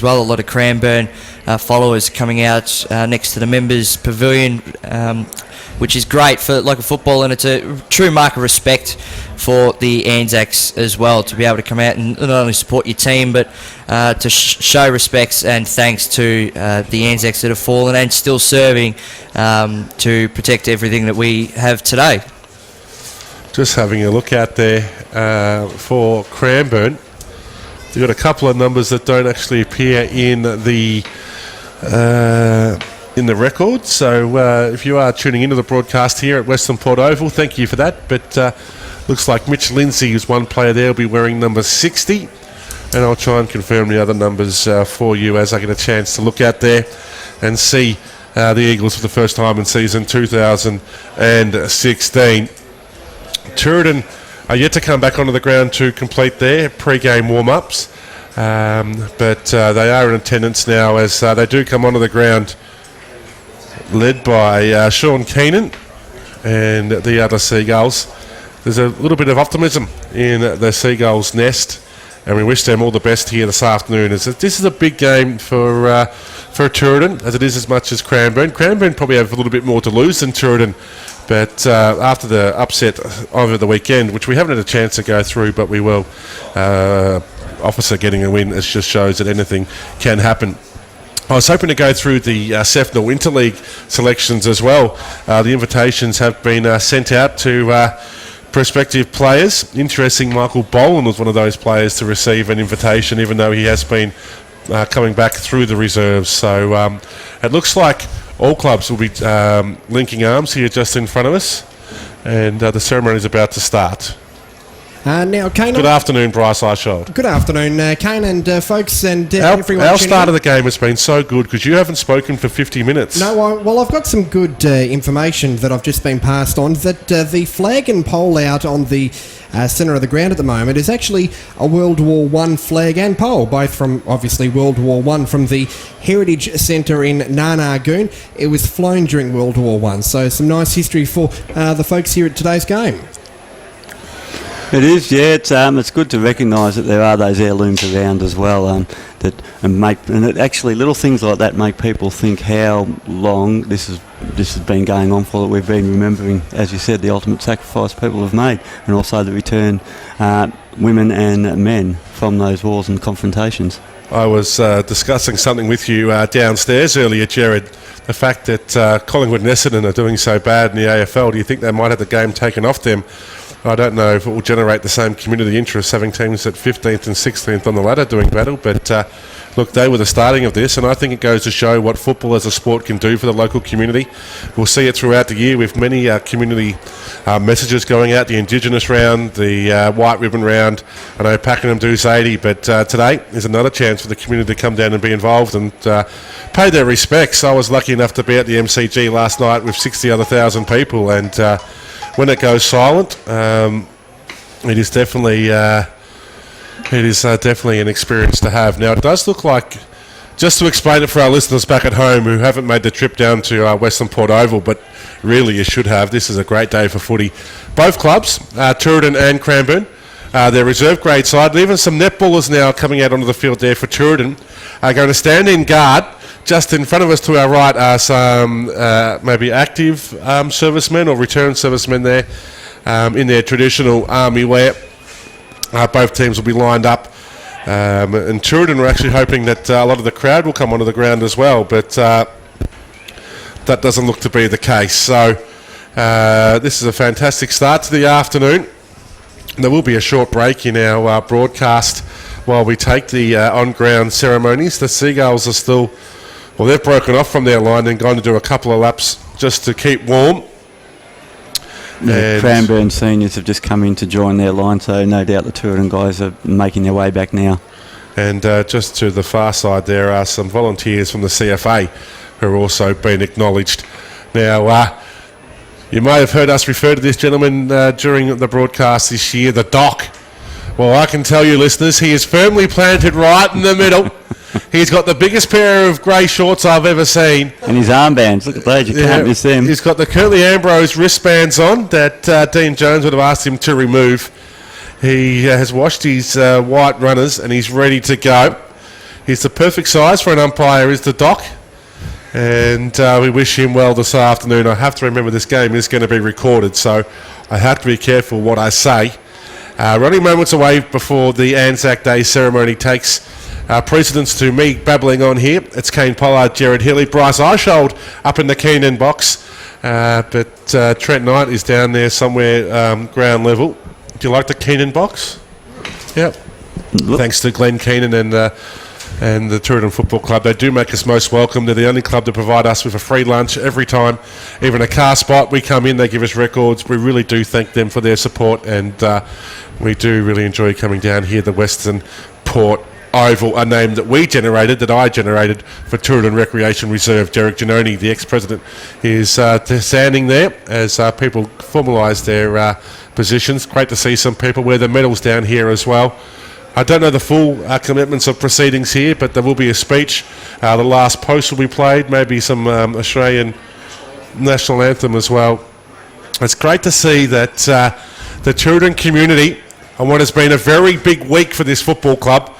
well. A lot of Cranbourne followers coming out next to the members' pavilion, which is great for local football, and it's a true mark of respect for the Anzacs as well, to be able to come out and not only support your team, but to show respects and thanks to the Anzacs that have fallen and still serving to protect everything that we have today. Just having a look out there for Cranbourne. They've got a couple of numbers that don't actually appear in the record. So if you are tuning into the broadcast here at Western Port Oval, thank you for that. But looks like Mitch Lindsay, who's one player there, will be wearing number 60. And I'll try and confirm the other numbers for you as I get a chance to look out there and see the Eagles for the first time in season 2016. Turin are yet to come back onto the ground to complete their pre-game warm-ups. But they are in attendance now as they do come onto the ground, led by Sean Keenan and the other Seagulls. There's a little bit of optimism in the Seagulls' nest, and we wish them all the best here this afternoon. As this is a big game for Turin, as it is as much as Cranbourne. Cranbourne probably have a little bit more to lose than Turin, but after the upset over the weekend, which we haven't had a chance to go through, but we will. Officer getting a win, it just shows that anything can happen. I was hoping to go through the Sefnal Interleague selections as well. The invitations have been sent out to prospective players. Interesting, Michael Boland was one of those players to receive an invitation, even though he has been coming back through the reserves. So it looks like all clubs will be linking arms here just in front of us, and the ceremony is about to start. Now, Kane. Good afternoon, Bryce Eichhold. Good afternoon, Kane and folks and everyone. Our start of the game has been so good because you haven't spoken for 50 minutes. No, well, I've got some good information that I've just been passed on, that the flag and pole out on the centre of the ground at the moment is actually a World War I flag and pole, both from, obviously, World War I, from the Heritage Centre in Narnagoon. It was flown during World War I, so some nice history for the folks here at today's game. It is, yeah. It's good to recognise that there are those heirlooms around as well, and actually little things like that make people think how long this has been going on for. That we've been remembering, as you said, the ultimate sacrifice people have made, and also the return women and men from those wars and confrontations. I was discussing something with you downstairs earlier, Jared. The fact that Collingwood and Essendon are doing so bad in the AFL. Do you think they might have the game taken off them? I don't know if it will generate the same community interest, having teams at 15th and 16th on the ladder doing battle, but look, they were the starting of this, and I think it goes to show what football as a sport can do for the local community. We'll see it throughout the year with many community messages going out, the Indigenous round, the White Ribbon round. I know Pakenham does 80, but today is another chance for the community to come down and be involved and pay their respects. I was lucky enough to be at the MCG last night with 60 other thousand people, and when it goes silent, it is definitely an experience to have. Now, it does look like, just to explain it for our listeners back at home who haven't made the trip down to Western Port Oval, but really you should have. This is a great day for footy. Both clubs, Turin and Cranbourne, their reserve grade side, and even some netballers now coming out onto the field there for Turin, are going to stand in guard. Just in front of us to our right are some maybe active servicemen or returned servicemen there in their traditional army wear. Both teams will be lined up. And Turin are actually hoping that a lot of the crowd will come onto the ground as well, but that doesn't look to be the case. So this is a fantastic start to the afternoon. There will be a short break in our broadcast while we take the on-ground ceremonies. The Seagulls are still... Well, they've broken off from their line and gone to do a couple of laps just to keep warm. The Cranbourne seniors have just come in to join their line, so no doubt the Turin guys are making their way back now. And just to the far side there are some volunteers from the CFA who are also being acknowledged. Now, you may have heard us refer to this gentleman during the broadcast this year, the Doc. Well, I can tell you, listeners, he is firmly planted right in the middle. He's got the biggest pair of grey shorts I've ever seen. And his armbands, look at those, you can't miss them. He's got the Curly Ambrose wristbands on that Dean Jones would have asked him to remove. He has washed his white runners and he's ready to go. He's the perfect size for an umpire, is the Doc. And we wish him well this afternoon. I have to remember this game is going to be recorded, so I have to be careful what I say. We're only moments away before the Anzac Day ceremony takes precedence to me babbling on here. It's Kane Pollard, Jared Healy, Bryce Eishold up in the Keenan box. But Trent Knight is down there somewhere ground level. Do you like the Keenan box? Yep. Thanks to Glenn Keenan and the Tooradin Football Club. They do make us most welcome. They're the only club to provide us with a free lunch every time, even a car spot. We come in, they give us records. We really do thank them for their support, and we do really enjoy coming down here, the Western Port Oval, a name that I generated for Tooradin Recreation Reserve. Derek Giannoni, the ex-president, is standing there as people formalise their positions. Great to see some people wear the medals down here as well. I don't know the full commitments of proceedings here, but there will be a speech. The last post will be played, maybe some Australian national anthem as well. It's great to see that the Tooradin community, on what has been a very big week for this football club,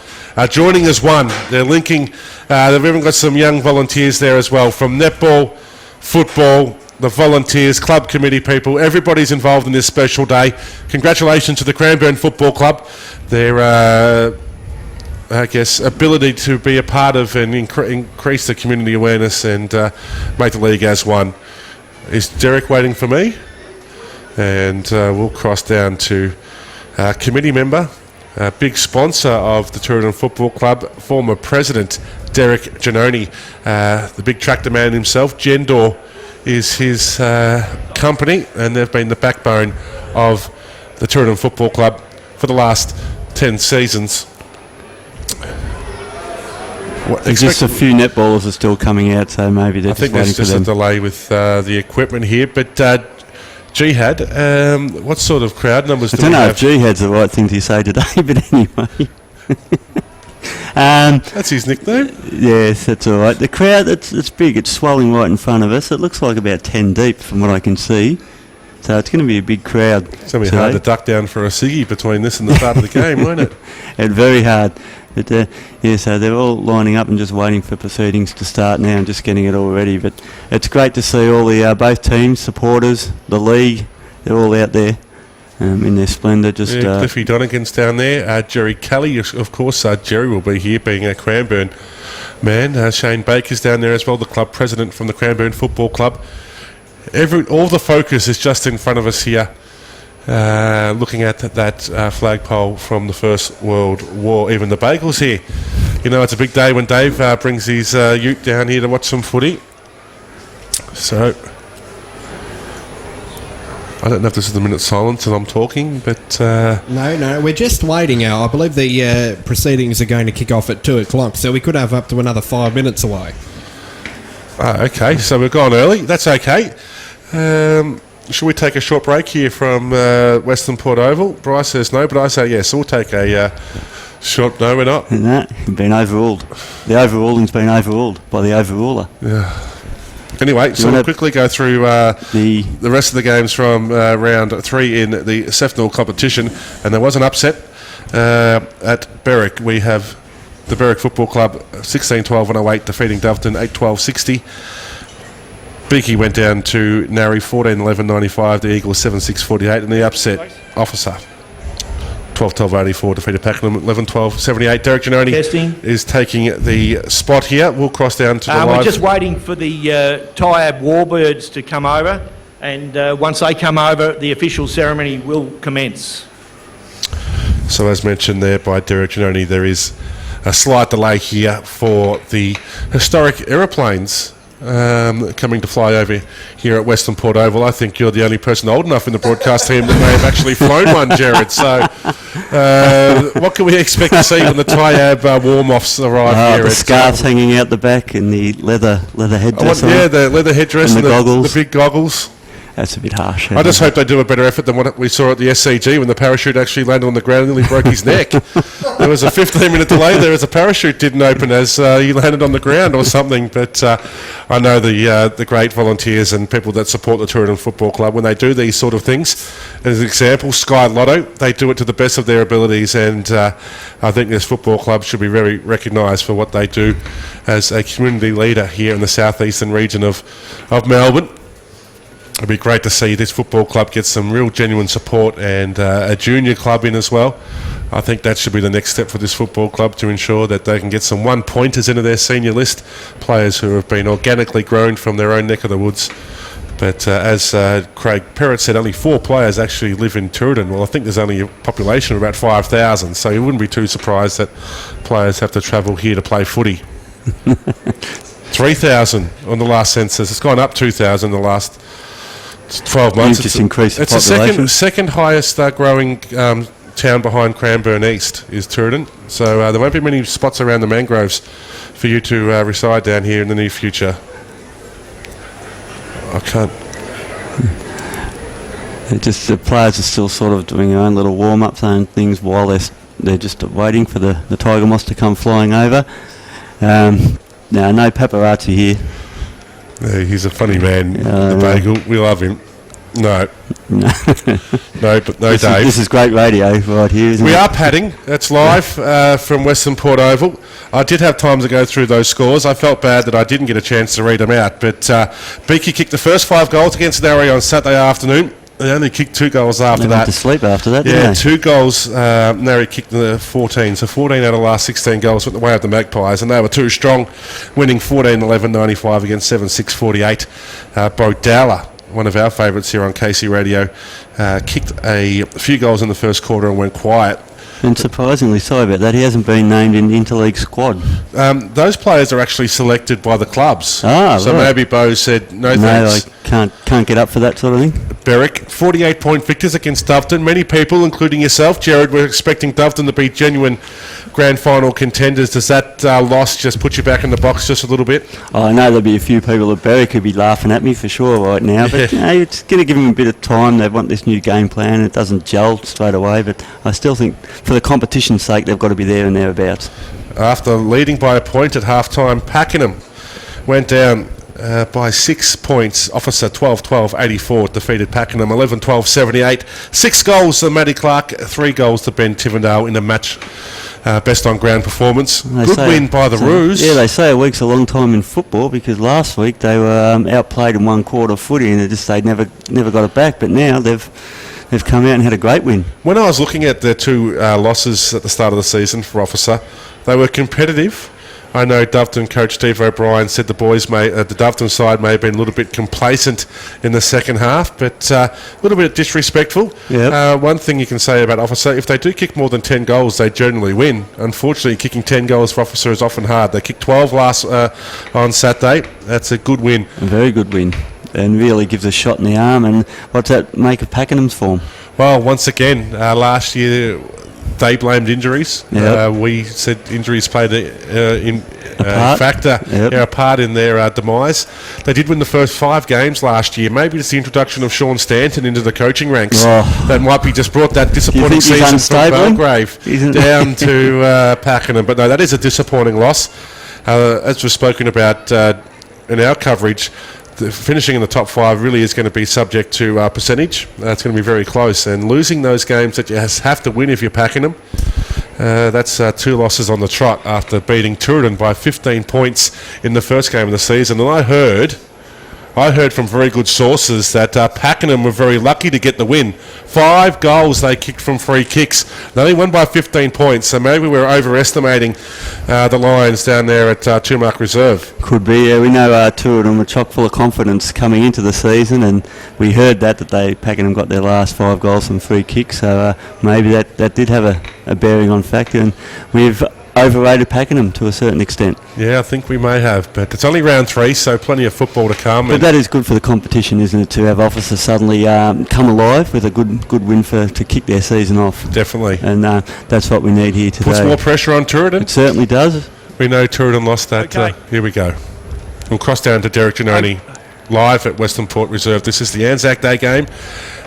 joining as one. They're linking, they've even got some young volunteers there as well, from netball, football, the volunteers, club committee people. Everybody's involved in this special day. Congratulations to the Cranbourne Football Club. Their, ability to be a part of and increase the community awareness and make the league as one. Is Derek waiting for me? And we'll cross down to committee member, big sponsor of the Tooradin Football Club, former president Derek Giannoni, the big tractor man himself. Gendor is his company, and they've been the backbone of the Tooradin Football Club for the last 10 seasons. Just a few netballers are still coming out, so maybe they're just waiting for them. I think there's just a delay with the equipment here, but Jihad, what sort of crowd numbers do we have? I don't know if Jihad's the right thing to say today, but anyway. That's his nickname? Yes, that's all right. The crowd, it's big. It's swelling right in front of us. It looks like about 10 deep from what I can see. So it's going to be a big crowd. It's going to be hard to duck down for a ciggy between this and the start of the game, won't it? It's very hard. But so they're all lining up and just waiting for proceedings to start now and just getting it all ready. But it's great to see all the both teams, supporters, the league, they're all out there in their splendour. Cliffy Donegan's down there. Jerry Kelly, of course, Jerry will be here being a Cranbourne man. Shane Baker's down there as well, the club president from the Cranbourne Football Club. All the focus is just in front of us here, looking at that flagpole from the First World War. Even the bagels here. You know, it's a big day when Dave brings his ute down here to watch some footy. So, I don't know if this is the minute silence and I'm talking, but... No, we're just waiting. I believe the proceedings are going to kick off at 2 o'clock, so we could have up to another 5 minutes away. Okay, so we've gone early. That's okay. Should we take a short break here from Western Port Oval? Bryce says no, but I say yes. So we'll take a short... No, we're not. No, you've been overruled. The overruling's been overruled by the overruler. Yeah. Anyway, so we'll quickly go through the rest of the games from round 3 in the Sefnal competition. And there was an upset at Berwick. We have the Berwick Football Club 16-12-108 defeating Doveton 8-12-60. Beaky went down to Narry 14-11-95. The Eagles 7-6-48. And the upset officer 12-12-84 defeated Pakenham 11-12-78. Derek Giannoni is taking the spot here. We'll cross down to the live. We're just waiting for the Tyab Warbirds to come over, and once they come over, the official ceremony will commence. So as mentioned there by Derek Giannoni, there is a slight delay here for the historic aeroplanes coming to fly over here at Western Port Oval. I think you're the only person old enough in the broadcast team that may have actually flown one, Jared. So what can we expect to see when the Tyab warm-offs arrive here? The scarves hanging out the back and the leather headdress. The leather headdress and the goggles. The big goggles. That's a bit harsh. I just hope they do a better effort than what we saw at the SCG when the parachute actually landed on the ground and nearly broke his neck. There was a 15-minute delay there as the parachute didn't open as he landed on the ground or something. But I know the great volunteers and people that support the Turin Football Club, when they do these sort of things, as an example, Sky Lotto, they do it to the best of their abilities, and I think this football club should be very recognised for what they do as a community leader here in the southeastern region of Melbourne. It'd be great to see this football club get some real genuine support and a junior club in as well. I think that should be the next step for this football club to ensure that they can get some one-pointers into their senior list, players who have been organically grown from their own neck of the woods. But as Craig Perrott said, only 4 players actually live in Turin. Well, I think there's only a population of about 5,000, so you wouldn't be too surprised that players have to travel here to play footy. 3,000 on the last census. It's gone up 2,000 in the last 12 months. Just increased the population. It's the second highest growing town behind Cranbourne East is Turin. So there won't be many spots around the mangroves for you to reside down here in the near future. I can't. The players are still sort of doing their own little warm-ups and things while they're just waiting for the tiger moths to come flying over. Now, no paparazzi here. Yeah, he's a funny man, the Bagel. We love him. No, but no, Dave. This is great radio right here, isn't it? We are padding. That's live from Western Port Oval. I did have time to go through those scores. I felt bad that I didn't get a chance to read them out. But Beaky kicked the first 5 goals against Narry on Saturday afternoon. They only kicked 2 goals after that. They went to sleep after that, yeah, didn't they? 2 goals. Narry kicked the 14. So 14 out of the last 16 goals went the way of the Magpies. And they were too strong, winning 14-11-95 against 7-6-48. Bo Dowler, one of our favourites here on KC Radio, kicked a few goals in the first quarter and went quiet. And surprisingly, sorry about that, he hasn't been named in the interleague squad. Those players are actually selected by the clubs. So right. maybe Bo said, no thanks. I can't get up for that sort of thing. Berwick, 48-point victors against Doveton. Many people, including yourself, Jared, were expecting Doveton to be genuine grand final contenders. Does that loss just put you back in the box just a little bit? I know there'll be a few people at Berwick who'll be laughing at me for sure right now, but it's going to give them a bit of time. They want this new game plan. It doesn't gel straight away, but I still think for the competition's sake, they've got to be there and thereabouts. After leading by a point at half-time, Pakenham went down by 6 points. Officer 12-12-84 defeated Pakenham 11-12-78. 6 goals to Matty Clark, 3 goals to Ben Tivendale in a match best on ground performance. Good win by the Roos. Yeah, they say a week's a long time in football, because last week they were outplayed in one quarter of footy and they never got it back, but now they've come out and had a great win. When I was looking at their 2 losses at the start of the season for Officer, they were competitive. I know Doveton coach Steve O'Brien said the Doveton side may have been a little bit complacent in the second half, but a little bit disrespectful. Yep. One thing you can say about Officer, if they do kick more than 10 goals, they generally win. Unfortunately, kicking 10 goals for Officer is often hard. They kicked 12 on Saturday. That's a good win. A very good win. And really gives a shot in the arm. And what's that make of Pakenham's form? Well, once again, last year they blamed injuries. Yep. We said injuries played a part in their demise. They did win the first 5 games last year. Maybe it's the introduction of Sean Stanton into the coaching ranks that might be just brought that disappointing season from Belgrave down to Pakenham. But no, that is a disappointing loss. As we've spoken about in our coverage, finishing in the top 5 really is going to be subject to percentage. It's going to be very close, and losing those games that you have to win if you're packing them, that's 2 losses on the trot after beating Turin by 15 points in the first game of the season. And I heard from very good sources that Pakenham were very lucky to get the win. 5 goals they kicked from free kicks. They only won by 15 points, so maybe we're overestimating the Lions down there at Tumark Reserve. Could be, yeah. We know 2 of them were chock full of confidence coming into the season, and we heard that Pakenham got their last 5 goals from free kicks, so maybe that did have a bearing on factor, and we've overrated Pakenham to a certain extent. Yeah, I think we may have, but it's only round 3, so plenty of football to come. But that is good for the competition, isn't it, to have Officer suddenly come alive with a good win to kick their season off. Definitely. And that's what we need here today. Puts more pressure on Turin. It certainly does. We know Turin lost that. Okay. Here we go. We'll cross down to Derek Giannoni. live at Western Port Reserve. This is the Anzac Day game,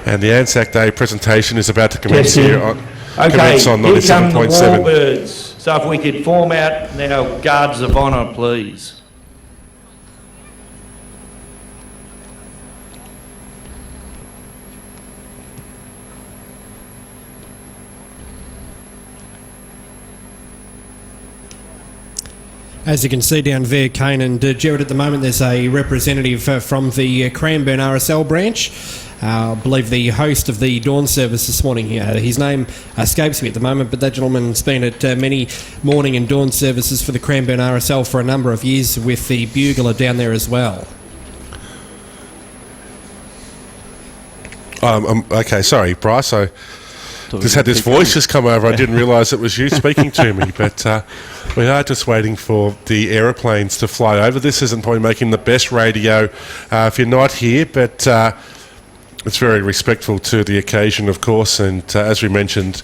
and the Anzac Day presentation is about to commence Yes, here sir. on, Okay, commence on here come the 97.7. Warbirds. So if we could form out now, guards of honour, please. As you can see down there, Kane and Gerard, at the moment there's a representative from the Cranbourne RSL branch. I believe the host of the dawn service this morning here. His name escapes me at the moment, but that gentleman's been at many morning and dawn services for the Cranbourne RSL for a number of years with the bugler down there as well. Okay, sorry, Bryce. I just had this voice just come over. I didn't realise it was you speaking to me, but we are just waiting for the aeroplanes to fly over. This isn't probably making the best radio if you're not here, but it's very respectful to the occasion, of course, and as we mentioned,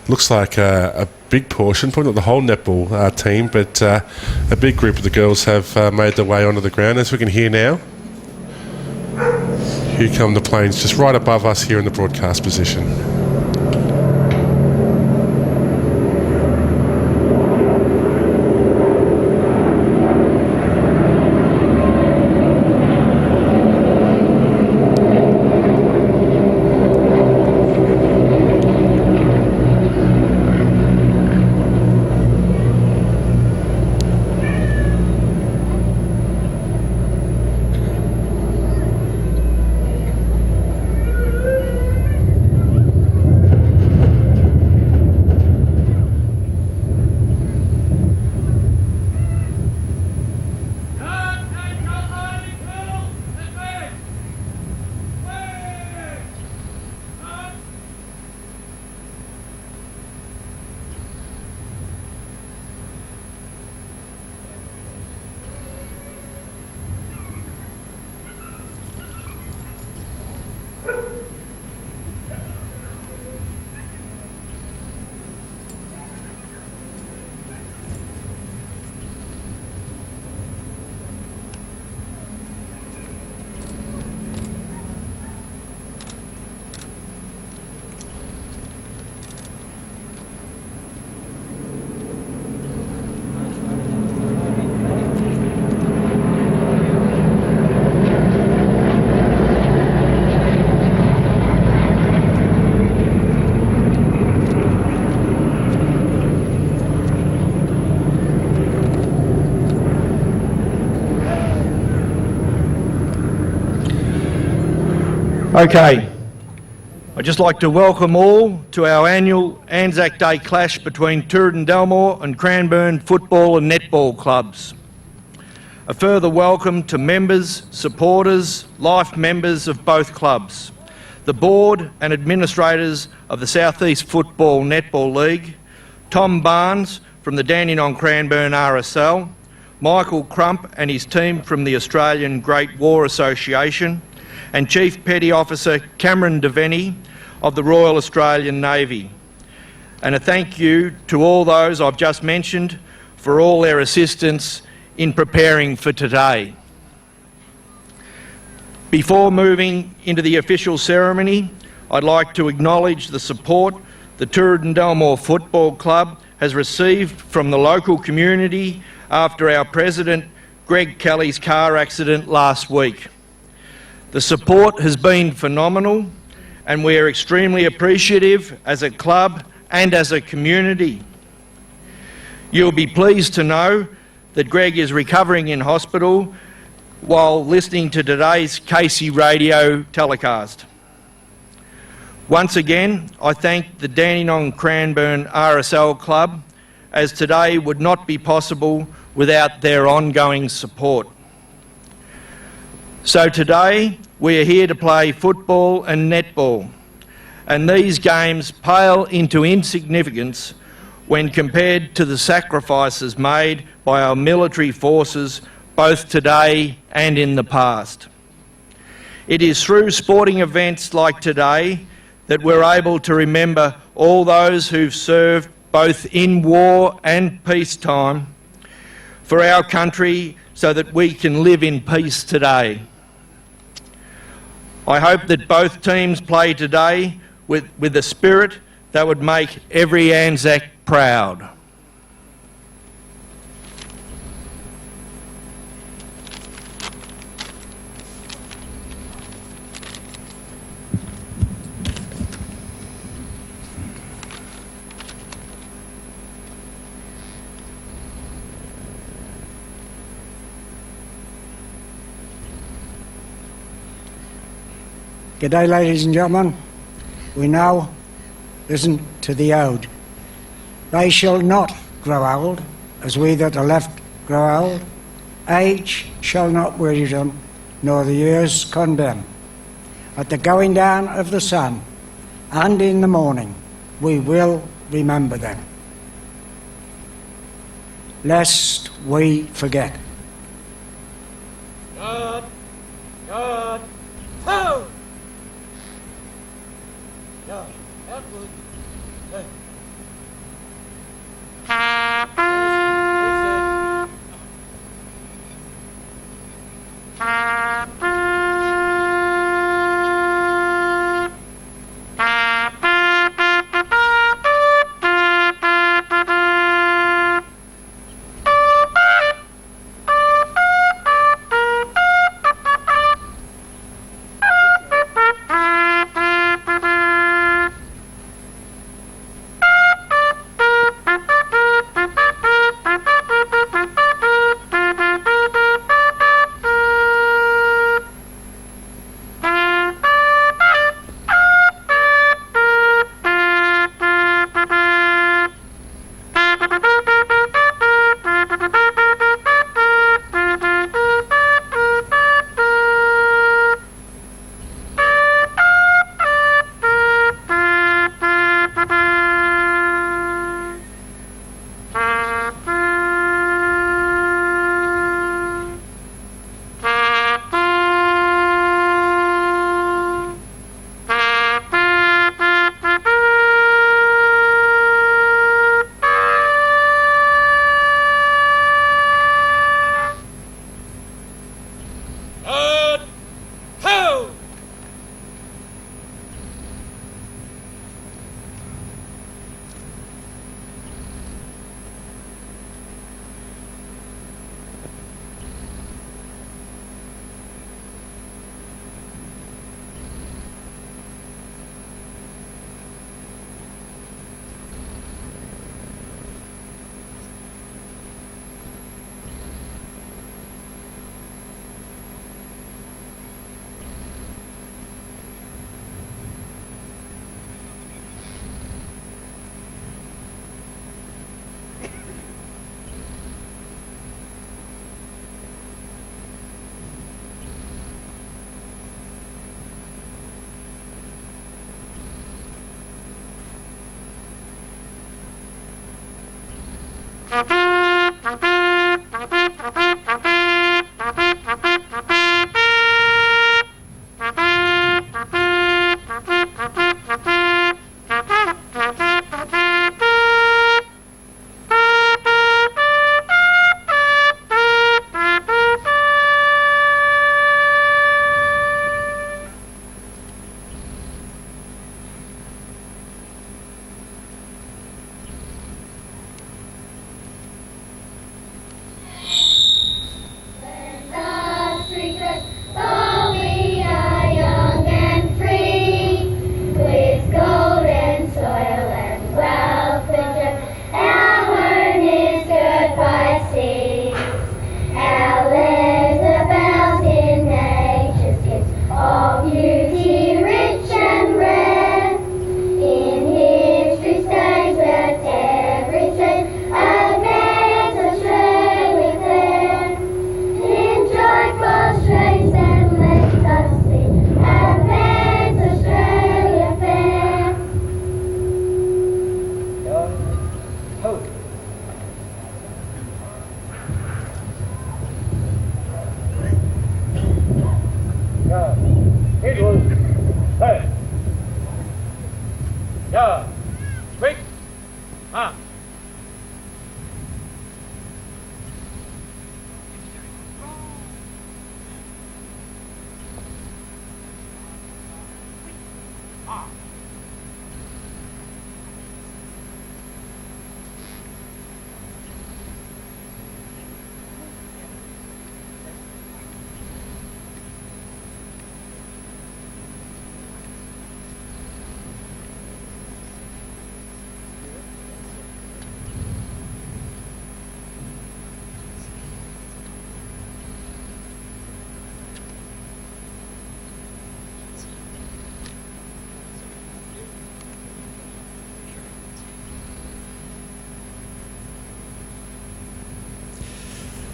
looks like a big portion, probably not the whole netball team, but a big group of the girls have made their way onto the ground, as we can hear now. Here come the planes just right above us here in the broadcast position. Okay, I'd just like to welcome all to our annual Anzac Day clash between Turin Delmore and Cranbourne football and netball clubs. A further welcome to members, supporters, life members of both clubs, the board and administrators of the South East Football Netball League, Tom Barnes from the Dandenong Cranbourne RSL, Michael Crump and his team from the Australian Great War Association, and Chief Petty Officer Cameron Devaney of the Royal Australian Navy. And a thank you to all those I've just mentioned for all their assistance in preparing for today. Before moving into the official ceremony, I'd like to acknowledge the support the Turin Delmore Football Club has received from the local community after our President Greg Kelly's car accident last week. The support has been phenomenal and we are extremely appreciative as a club and as a community. You'll be pleased to know that Greg is recovering in hospital while listening to today's Casey radio telecast. Once again, I thank the Dandenong Cranbourne RSL Club, as today would not be possible without their ongoing support. So today, we are here to play football and netball, and these games pale into insignificance when compared to the sacrifices made by our military forces both today and in the past. It is through sporting events like today that we're able to remember all those who've served both in war and peacetime for our country so that we can live in peace today. I hope that both teams play today with a spirit that would make every Anzac proud. G'day, ladies and gentlemen. We now listen to the ode. They shall not grow old, as we that are left grow old. Age shall not weary them, nor the years condemn. At the going down of the sun, and in the morning, we will remember them, lest we forget. God, God, ho! Yeah, that good.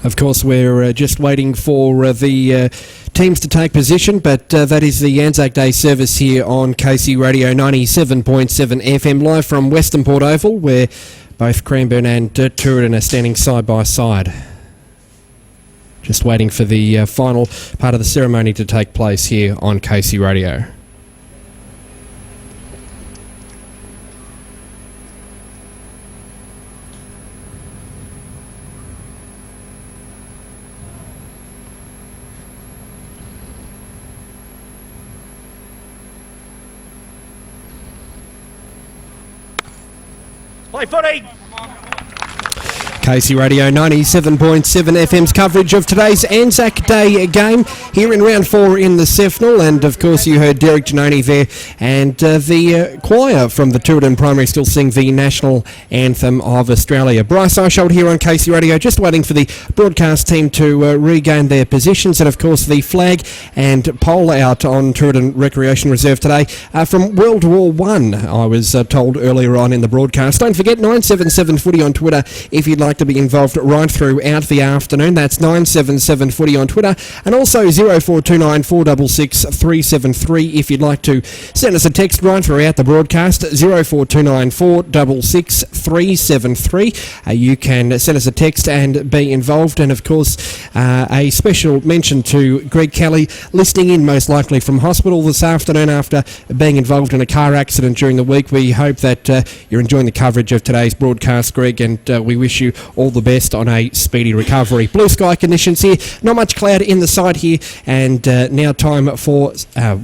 Of course, we're just waiting for the teams to take position, but that is the Anzac Day service here on KC Radio 97.7 FM, live from Western Port Oval, where both Cranbourne and Tooradin are standing side by side. Just waiting for the final part of the ceremony to take place here on KC Radio. Play footy! KC Radio 97.7 FM's coverage of today's Anzac Day game here in round 4 in the Cefnal, and of course you heard Derek Giannoni there, and the choir from the Tooradin Primary still sing the national anthem of Australia. Bryce Eisholt here on KC Radio, just waiting for the broadcast team to regain their positions, and of course the flag and pole out on Tooradin Recreation Reserve today from World War I was told earlier on in the broadcast. Don't forget 977 Footy on Twitter if you'd like to be involved right throughout the afternoon. That's 977 Footy on Twitter, and also 0429 466 373 if you'd like to send us a text right throughout the broadcast. 0429 466 373. You can send us a text and be involved, and of course a special mention to Greg Kelly, listening in most likely from hospital this afternoon after being involved in a car accident during the week. We hope that you're enjoying the coverage of today's broadcast, Greg, and we wish you all the best on a speedy recovery. Blue sky conditions here, not much cloud in the side here, and now time for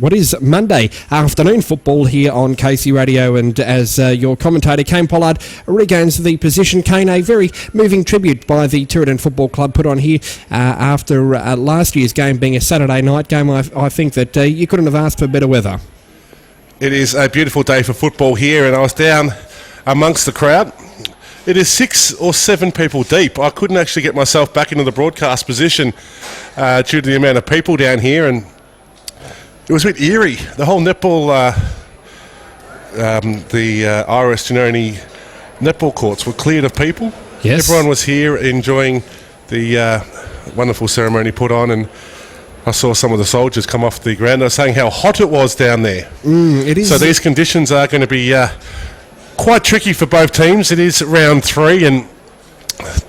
what is Monday afternoon football here on KC Radio, and as your commentator Kane Pollard regains the position. Kane, a very moving tribute by the Tooradin Football Club put on here after last year's game being a Saturday night game. I think that you couldn't have asked for better weather. It is a beautiful day for football here, and I was down amongst the crowd. It is 6 or 7 people deep. I couldn't actually get myself back into the broadcast position due to the amount of people down here, and it was a bit eerie. The whole netball, the Iris Giannoni netball courts were cleared of people. Yes. Everyone was here enjoying the wonderful ceremony put on, and I saw some of the soldiers come off the ground. They were saying how hot it was down there. It is. So these conditions are going to be quite tricky for both teams. It is round 3, and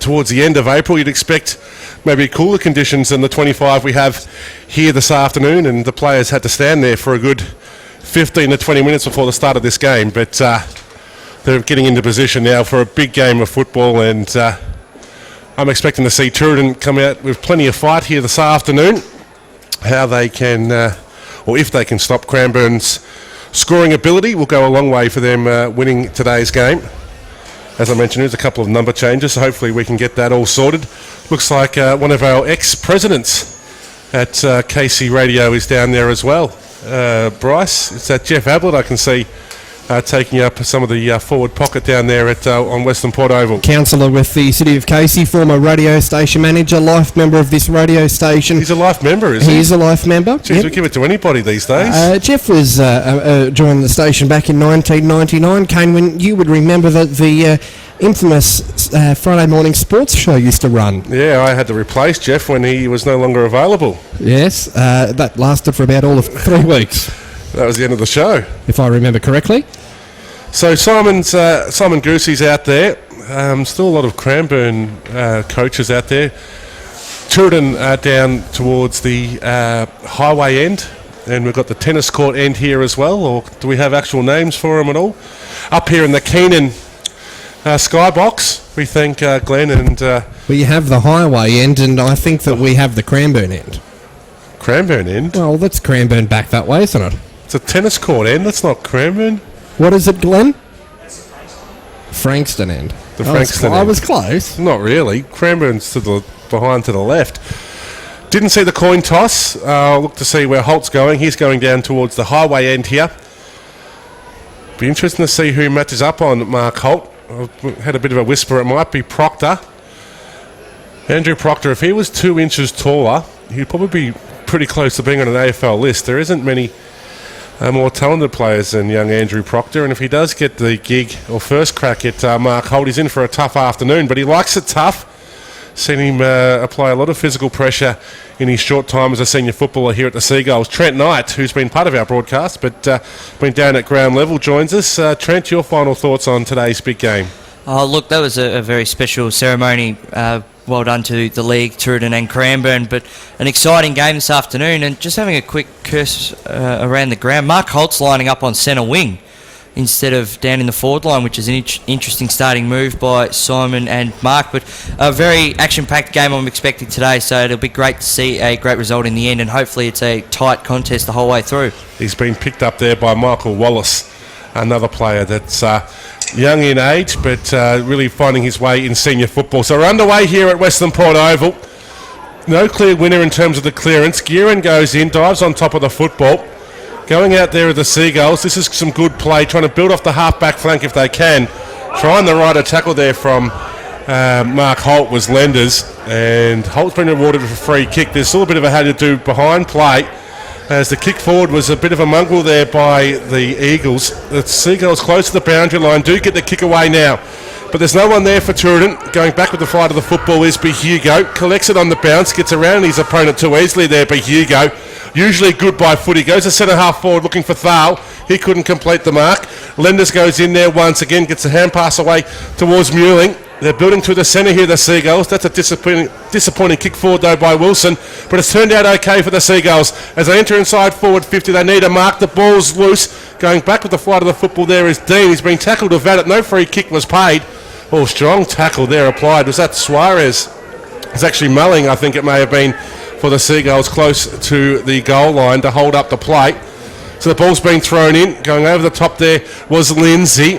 towards the end of April you'd expect maybe cooler conditions than the 25 we have here this afternoon, and the players had to stand there for a good 15 to 20 minutes before the start of this game, but they're getting into position now for a big game of football, and I'm expecting to see Tooradin come out with plenty of fight here this afternoon. How they can, or if they can stop Cranbourne's scoring ability, will go a long way for them winning today's game. As I mentioned, there's a couple of number changes, so hopefully we can get that all sorted. Looks like one of our ex-presidents at KC Radio is down there as well. Bryce, it's that Jeff Ablett I can see taking up some of the forward pocket down there at on Western Port Oval. Councillor with the City of Casey, former radio station manager, life member of this radio station. He's a life member, is he? He is a life member. Jeez, we give it to anybody these days. Jeff was joined the station back in 1999. Kane, when you would remember that the infamous Friday morning sports show used to run. Yeah, I had to replace Jeff when he was no longer available. Yes, that lasted for about all of 3 weeks. That was the end of the show, if I remember correctly. So Simon Goosey's out there. Still a lot of Cranbourne coaches out there. Tooradin down towards the highway end, and we've got the tennis court end here as well. Or do we have actual names for them at all? Up here in the Keenan skybox, we thank Glenn and. We have the highway end, and I think that we have the Cranbourne end. Cranbourne end? Well, that's Cranbourne back that way, isn't it? It's a tennis court end. That's not Cranbourne. What is it, Glenn? Frankston end. The Frankston end. I was close. Not really. Cranbourne's behind to the left. Didn't see the coin toss. Look to see where Holt's going. He's going down towards the highway end here. Be interesting to see who matches up on Mark Holt. I've had a bit of a whisper it might be Proctor. Andrew Proctor, if he was 2 inches taller, he'd probably be pretty close to being on an AFL list. There isn't many more talented players than young Andrew Proctor, and if he does get the gig or first crack at Mark Holt, he's in for a tough afternoon, but he likes it tough. Seen him apply a lot of physical pressure in his short time as a senior footballer here at the Seagulls. Trent Knight, who's been part of our broadcast but been down at ground level, joins us. Trent, your final thoughts on today's big game? Oh, look, that was a very special ceremony. Well done to the league, Tooradin and Cranbourne, but an exciting game this afternoon. And just having a quick curse around the ground, Mark Holt's lining up on centre wing instead of down in the forward line, which is an interesting starting move by Simon and Mark. But a very action-packed game I'm expecting today, so it'll be great to see a great result in the end, and hopefully it's a tight contest the whole way through. He's been picked up there by Michael Wallace, another player that's young in age, but really finding his way in senior football. So we're underway here at Western Port Oval. No clear winner in terms of the clearance. Guerin goes in, dives on top of the football. Going out there with the Seagulls, this is some good play, trying to build off the half-back flank if they can. Trying the right tackle there from Mark Holt was Lenders, and Holt's been rewarded with a free kick. There's still a bit of a how-to-do behind play, as the kick forward was a bit of a mongrel there by the Eagles. The Seagulls close to the boundary line, do get the kick away now. But there's no one there for Tooradin. Going back with the flight of the football is Hugo. Collects it on the bounce, gets around his opponent too easily there, Hugo. Usually good by foot. He goes to centre half forward looking for Thal. He couldn't complete the mark. Lenders goes in there once again, gets a hand pass away towards Mewling. They're building to the centre here, the Seagulls. That's a disappointing kick forward, though, by Wilson. But it's turned out okay for the Seagulls. As they enter inside forward 50, they need a mark. The ball's loose. Going back with the flight of the football there is Dean. He's been tackled with that. No free kick was paid. Oh, strong tackle there applied. Was that Suarez? It's actually Mulling, I think it may have been, for the Seagulls close to the goal line to hold up the plate. So the ball's been thrown in. Going over the top there was Lindsay.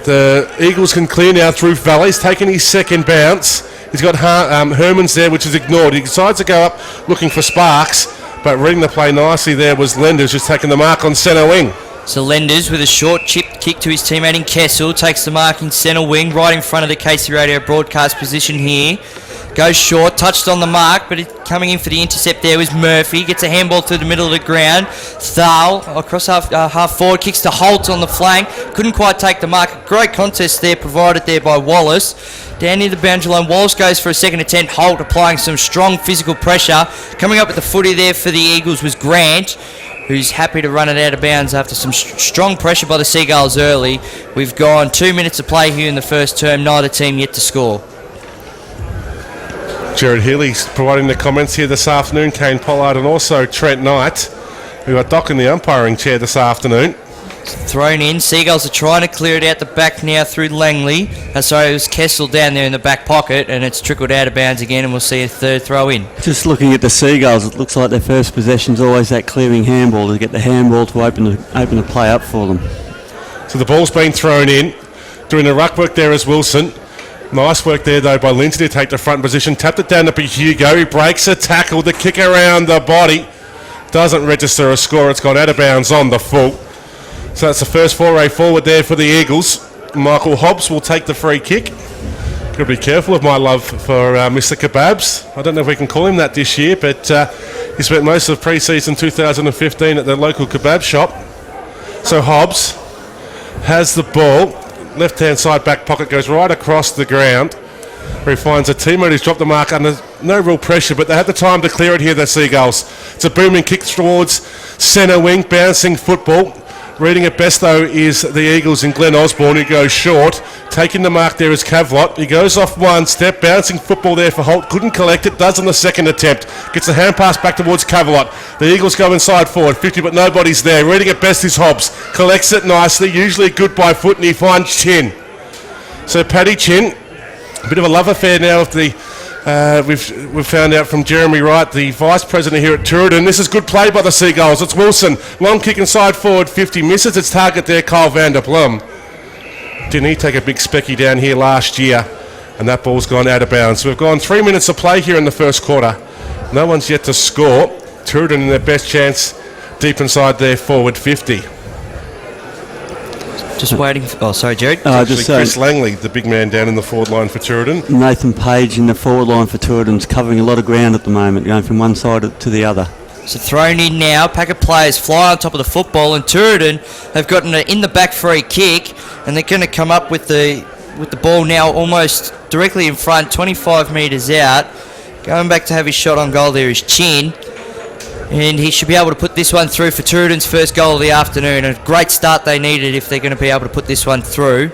The Eagles can clear now through Valley's taking his second bounce. He's got Hermans there, which is ignored. He decides to go up looking for Sparks, but reading the play nicely there was Lenders, just taking the mark on centre wing. So Lenders with a short chipped kick to his teammate in Kessel, takes the mark in centre wing, right in front of the Casey Radio broadcast position here. Goes short, touched on the mark, but coming in for the intercept there was Murphy. Gets a handball through the middle of the ground. Thal across half forward, kicks to Holt on the flank. Couldn't quite take the mark. Great contest there provided there by Wallace. Down near the boundary line, Wallace goes for a second attempt. Holt applying some strong physical pressure. Coming up with the footy there for the Eagles was Grant, who's happy to run it out of bounds after some strong pressure by the Seagulls early. We've gone 2 minutes of play here in the first term, neither team yet to score. Jared Healy's providing the comments here this afternoon. Kane Pollard and also Trent Knight, who are docking the umpiring chair this afternoon. Thrown in. Seagulls are trying to clear it out the back now through Langley. It was Kessel down there in the back pocket, and it's trickled out of bounds again, and we'll see a third throw in. Just looking at the Seagulls, it looks like their first possession's always that clearing handball to get the handball to open the play up for them. So the ball's been thrown in. Doing the ruck work there is Wilson. Nice work there, though, by Lindsay to take the front position. Tapped it down to Hugo. He breaks a tackle. The kick around the body doesn't register a score. It's gone out of bounds on the full. So that's the first foray forward there for the Eagles. Michael Hobbs will take the free kick. Got to be careful of my love for Mr. Kebabs. I don't know if we can call him that this year, but he spent most of pre-season 2015 at the local kebab shop. So Hobbs has the ball. Left-hand side back pocket, goes right across the ground, where he finds a teammate who's dropped the mark under no real pressure, but they have the time to clear it here, the Seagulls. It's a booming kick towards centre wing, bouncing football. Reading it best, though, is the Eagles in Glenn Osborne, who goes short. Taking the mark there is Cavlott. He goes off one step, bouncing football there for Holt. Couldn't collect it, does on the second attempt. Gets the hand pass back towards Cavlott. The Eagles go inside forward, 50, but nobody's there. Reading it best is Hobbs. Collects it nicely, usually good by foot, and he finds Chin. So Paddy Chin, a bit of a love affair now with the... We've found out from Jeremy Wright, the Vice President here at Tooradin. This is good play by the Seagulls. It's Wilson. Long kick inside forward, 50. Misses its target there, Kyle van der Plum. Didn't he take a big specky down here last year? And that ball's gone out of bounds. So we've gone 3 minutes of play here in the first quarter. No one's yet to score. Tooradin in their best chance deep inside their forward 50. Just waiting. Sorry, Jared. Chris Langley, the big man down in the forward line for Tooradin. Nathan Page in the forward line for Tooradin's covering a lot of ground at the moment, going from one side to the other. So thrown in now, pack of players fly on top of the football, and Tooradin have gotten an in the back free kick, and they're going to come up with the with the ball now almost directly in front, 25 metres out. Going back to have his shot on goal there is Chin. And he should be able to put this one through for Turidan's first goal of the afternoon. A great start they needed if they're going to be able to put this one through.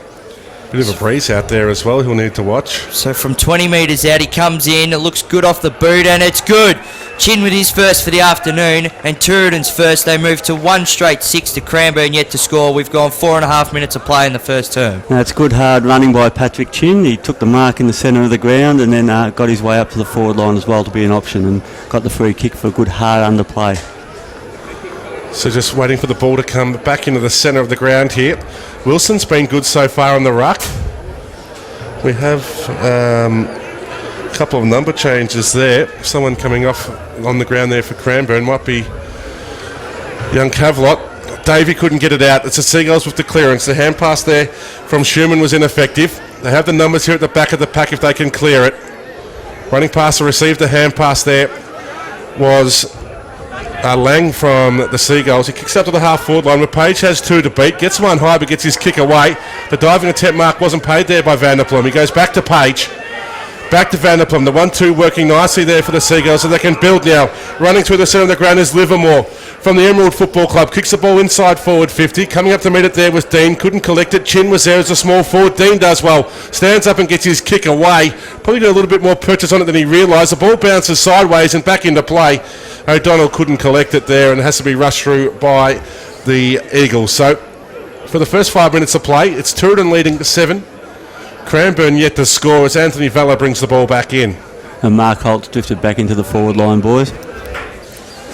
Bit of a breeze out there as well, he'll need to watch. So from 20 metres out, he comes in. It looks good off the boot, and it's good. Chin with his first for the afternoon, and Turidan's first. They move to 1 straight 6 to Cranbourne yet to score. We've gone 4.5 minutes of play in the first term. That's good hard running by Patrick Chin. He took the mark in the centre of the ground and then got his way up to the forward line as well to be an option, and got the free kick for a good hard underplay. So just waiting for the ball to come back into the centre of the ground here. Wilson's been good so far on the ruck. We have a couple of number changes there. Someone coming off on the ground there for Cranbourne might be young Cavlott. Davey couldn't get it out. It's the Seagulls with the clearance. The hand pass there from Schumann was ineffective. They have the numbers here at the back of the pack if they can clear it. Running passer received the hand pass there was Lang from the Seagulls. He kicks up to the half-forward line where Page has 2 to beat. Gets one high but gets his kick away. The diving attempt mark wasn't paid there by Vanderplum. He goes back to Page. Back to Vanderplum. The 1-2 working nicely there for the Seagulls, so they can build now. Running through the centre of the ground is Livermore from the Emerald Football Club. Kicks the ball inside forward 50. Coming up to meet it there was Dean. Couldn't collect it. Chin was there as a small forward. Dean does well. Stands up and gets his kick away. Probably did a little bit more purchase on it than he realised. The ball bounces sideways and back into play. O'Donnell couldn't collect it there and it has to be rushed through by the Eagles. So for the first 5 minutes of play, it's Turidan leading 7. Cranbourne yet to score as Anthony Vella brings the ball back in. And Mark Holt's drifted back into the forward line, boys.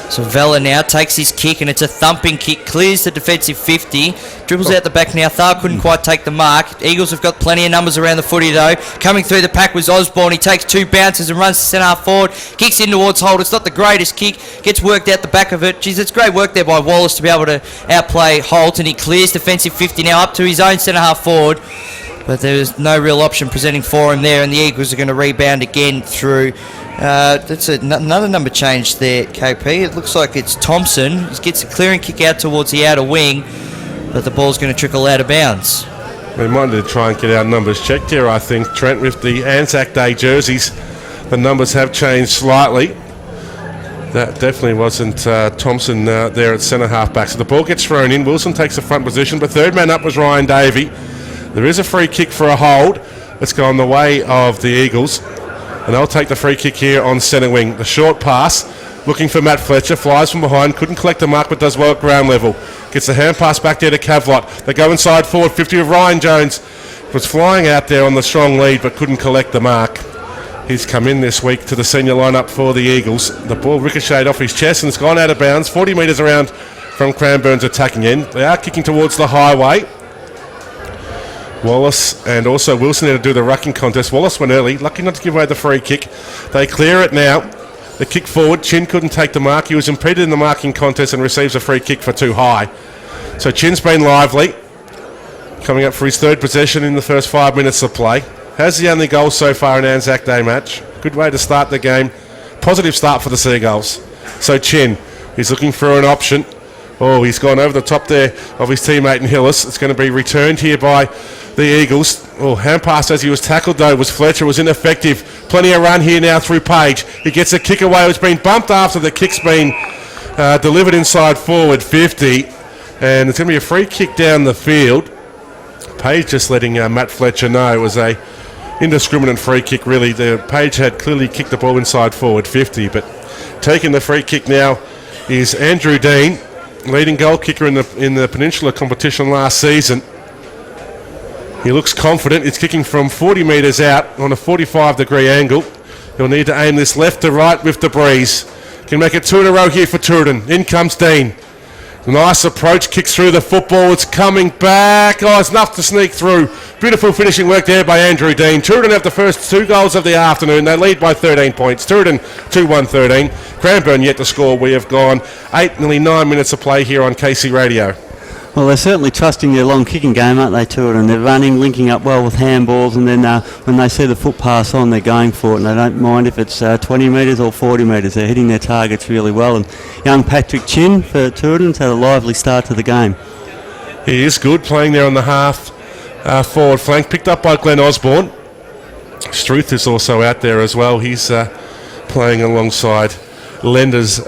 So Vella now takes his kick, and it's a thumping kick, clears the defensive 50, dribbles out the back now. Thar couldn't quite take the mark. Eagles have got plenty of numbers around the footy though. Coming through the pack was Osborne. He takes 2 bounces and runs to centre half forward, kicks in towards Holt. It's not the greatest kick, gets worked out the back of it. Geez, it's great work there by Wallace to be able to outplay Holt, and he clears defensive 50 now up to his own centre half forward. But there's no real option presenting for him there, and the Eagles are going to rebound again through. That's another number change there, KP. It looks like it's Thompson. He gets a clearing kick out towards the outer wing, but the ball's going to trickle out of bounds. We might need to try and get our numbers checked here, I think, Trent, with the Anzac Day jerseys. The numbers have changed slightly. That definitely wasn't Thompson there at centre half-back. So the ball gets thrown in. Wilson takes the front position, but third man up was Ryan Davey. There is a free kick for a hold. It's gone the way of the Eagles. And they'll take the free kick here on centre wing. The short pass, looking for Matt Fletcher, flies from behind, couldn't collect the mark but does well at ground level. Gets the hand pass back there to Cavlott. They go inside forward, 50 of Ryan Jones. Was flying out there on the strong lead but couldn't collect the mark. He's come in this week to the senior lineup for the Eagles. The ball ricocheted off his chest and it's gone out of bounds, 40 metres around from Cranbourne's attacking end. They are kicking towards the highway. Wallace and also Wilson had to do the rucking contest. Wallace went early, lucky not to give away the free kick. They clear it now. The kick forward, Chin couldn't take the mark. He was impeded in the marking contest and receives a free kick for too high. So Chin's been lively, coming up for his third possession in the first 5 minutes of play. Has the only goal so far in Anzac Day match. Good way to start the game. Positive start for the Seagulls. So Chin, he's looking for an option. Oh, he's gone over the top there of his teammate in Hillis. It's going to be returned here by the Eagles. Oh, hand pass as he was tackled though was Fletcher, was ineffective. Plenty of run here now through Page. He gets a kick away. It's been bumped after the kick's been delivered inside forward 50. And it's going to be a free kick down the field. Page just letting Matt Fletcher know it was a indiscriminate free kick really. The Page had clearly kicked the ball inside forward 50, but taking the free kick now is Andrew Dean, leading goal kicker in the Peninsula competition last season. He looks confident. He's kicking from 40 metres out on a 45-degree angle. He'll need to aim this left to right with the breeze. Can make it 2 in a row here for Turidan. In comes Dean. Nice approach, kicks through the football. It's coming back. Oh, it's enough to sneak through. Beautiful finishing work there by Andrew Dean. Turidan have the first 2 goals of the afternoon. They lead by 13 points. Turidan 2-1-13. Cranbourne yet to score. We have gone 8, nearly 9 minutes of play here on KC Radio. Well, they're certainly trusting their long kicking game, aren't they, Turidan? They're running, linking up well with handballs, and then when they see the foot pass on, they're going for it, and they don't mind if it's 20 metres or 40 metres. They're hitting their targets really well. And young Patrick Chin for Turidan's had a lively start to the game. He is good, playing there on the half forward flank, picked up by Glenn Osborne. Struth is also out there as well. He's playing alongside Hillis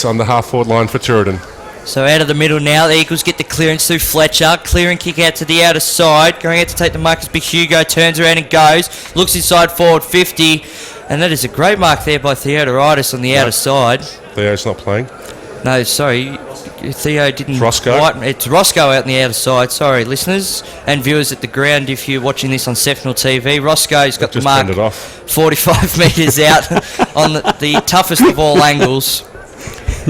on the half-forward line for Turin. So out of the middle now, the Eagles get the clearance through Fletcher. Clearing kick out to the outer side. Going out to take the mark is Big Hugo. Turns around and goes. Looks inside forward 50. And that is a great mark there by Theodoritis on the outer side. Theo's not playing. No, sorry. Theo didn't... Roscoe. It's Roscoe out on the outer side. Sorry, listeners and viewers at the ground if you're watching this on Sentinel TV. Roscoe's got the mark turned it off. 45 metres out on the toughest of all angles.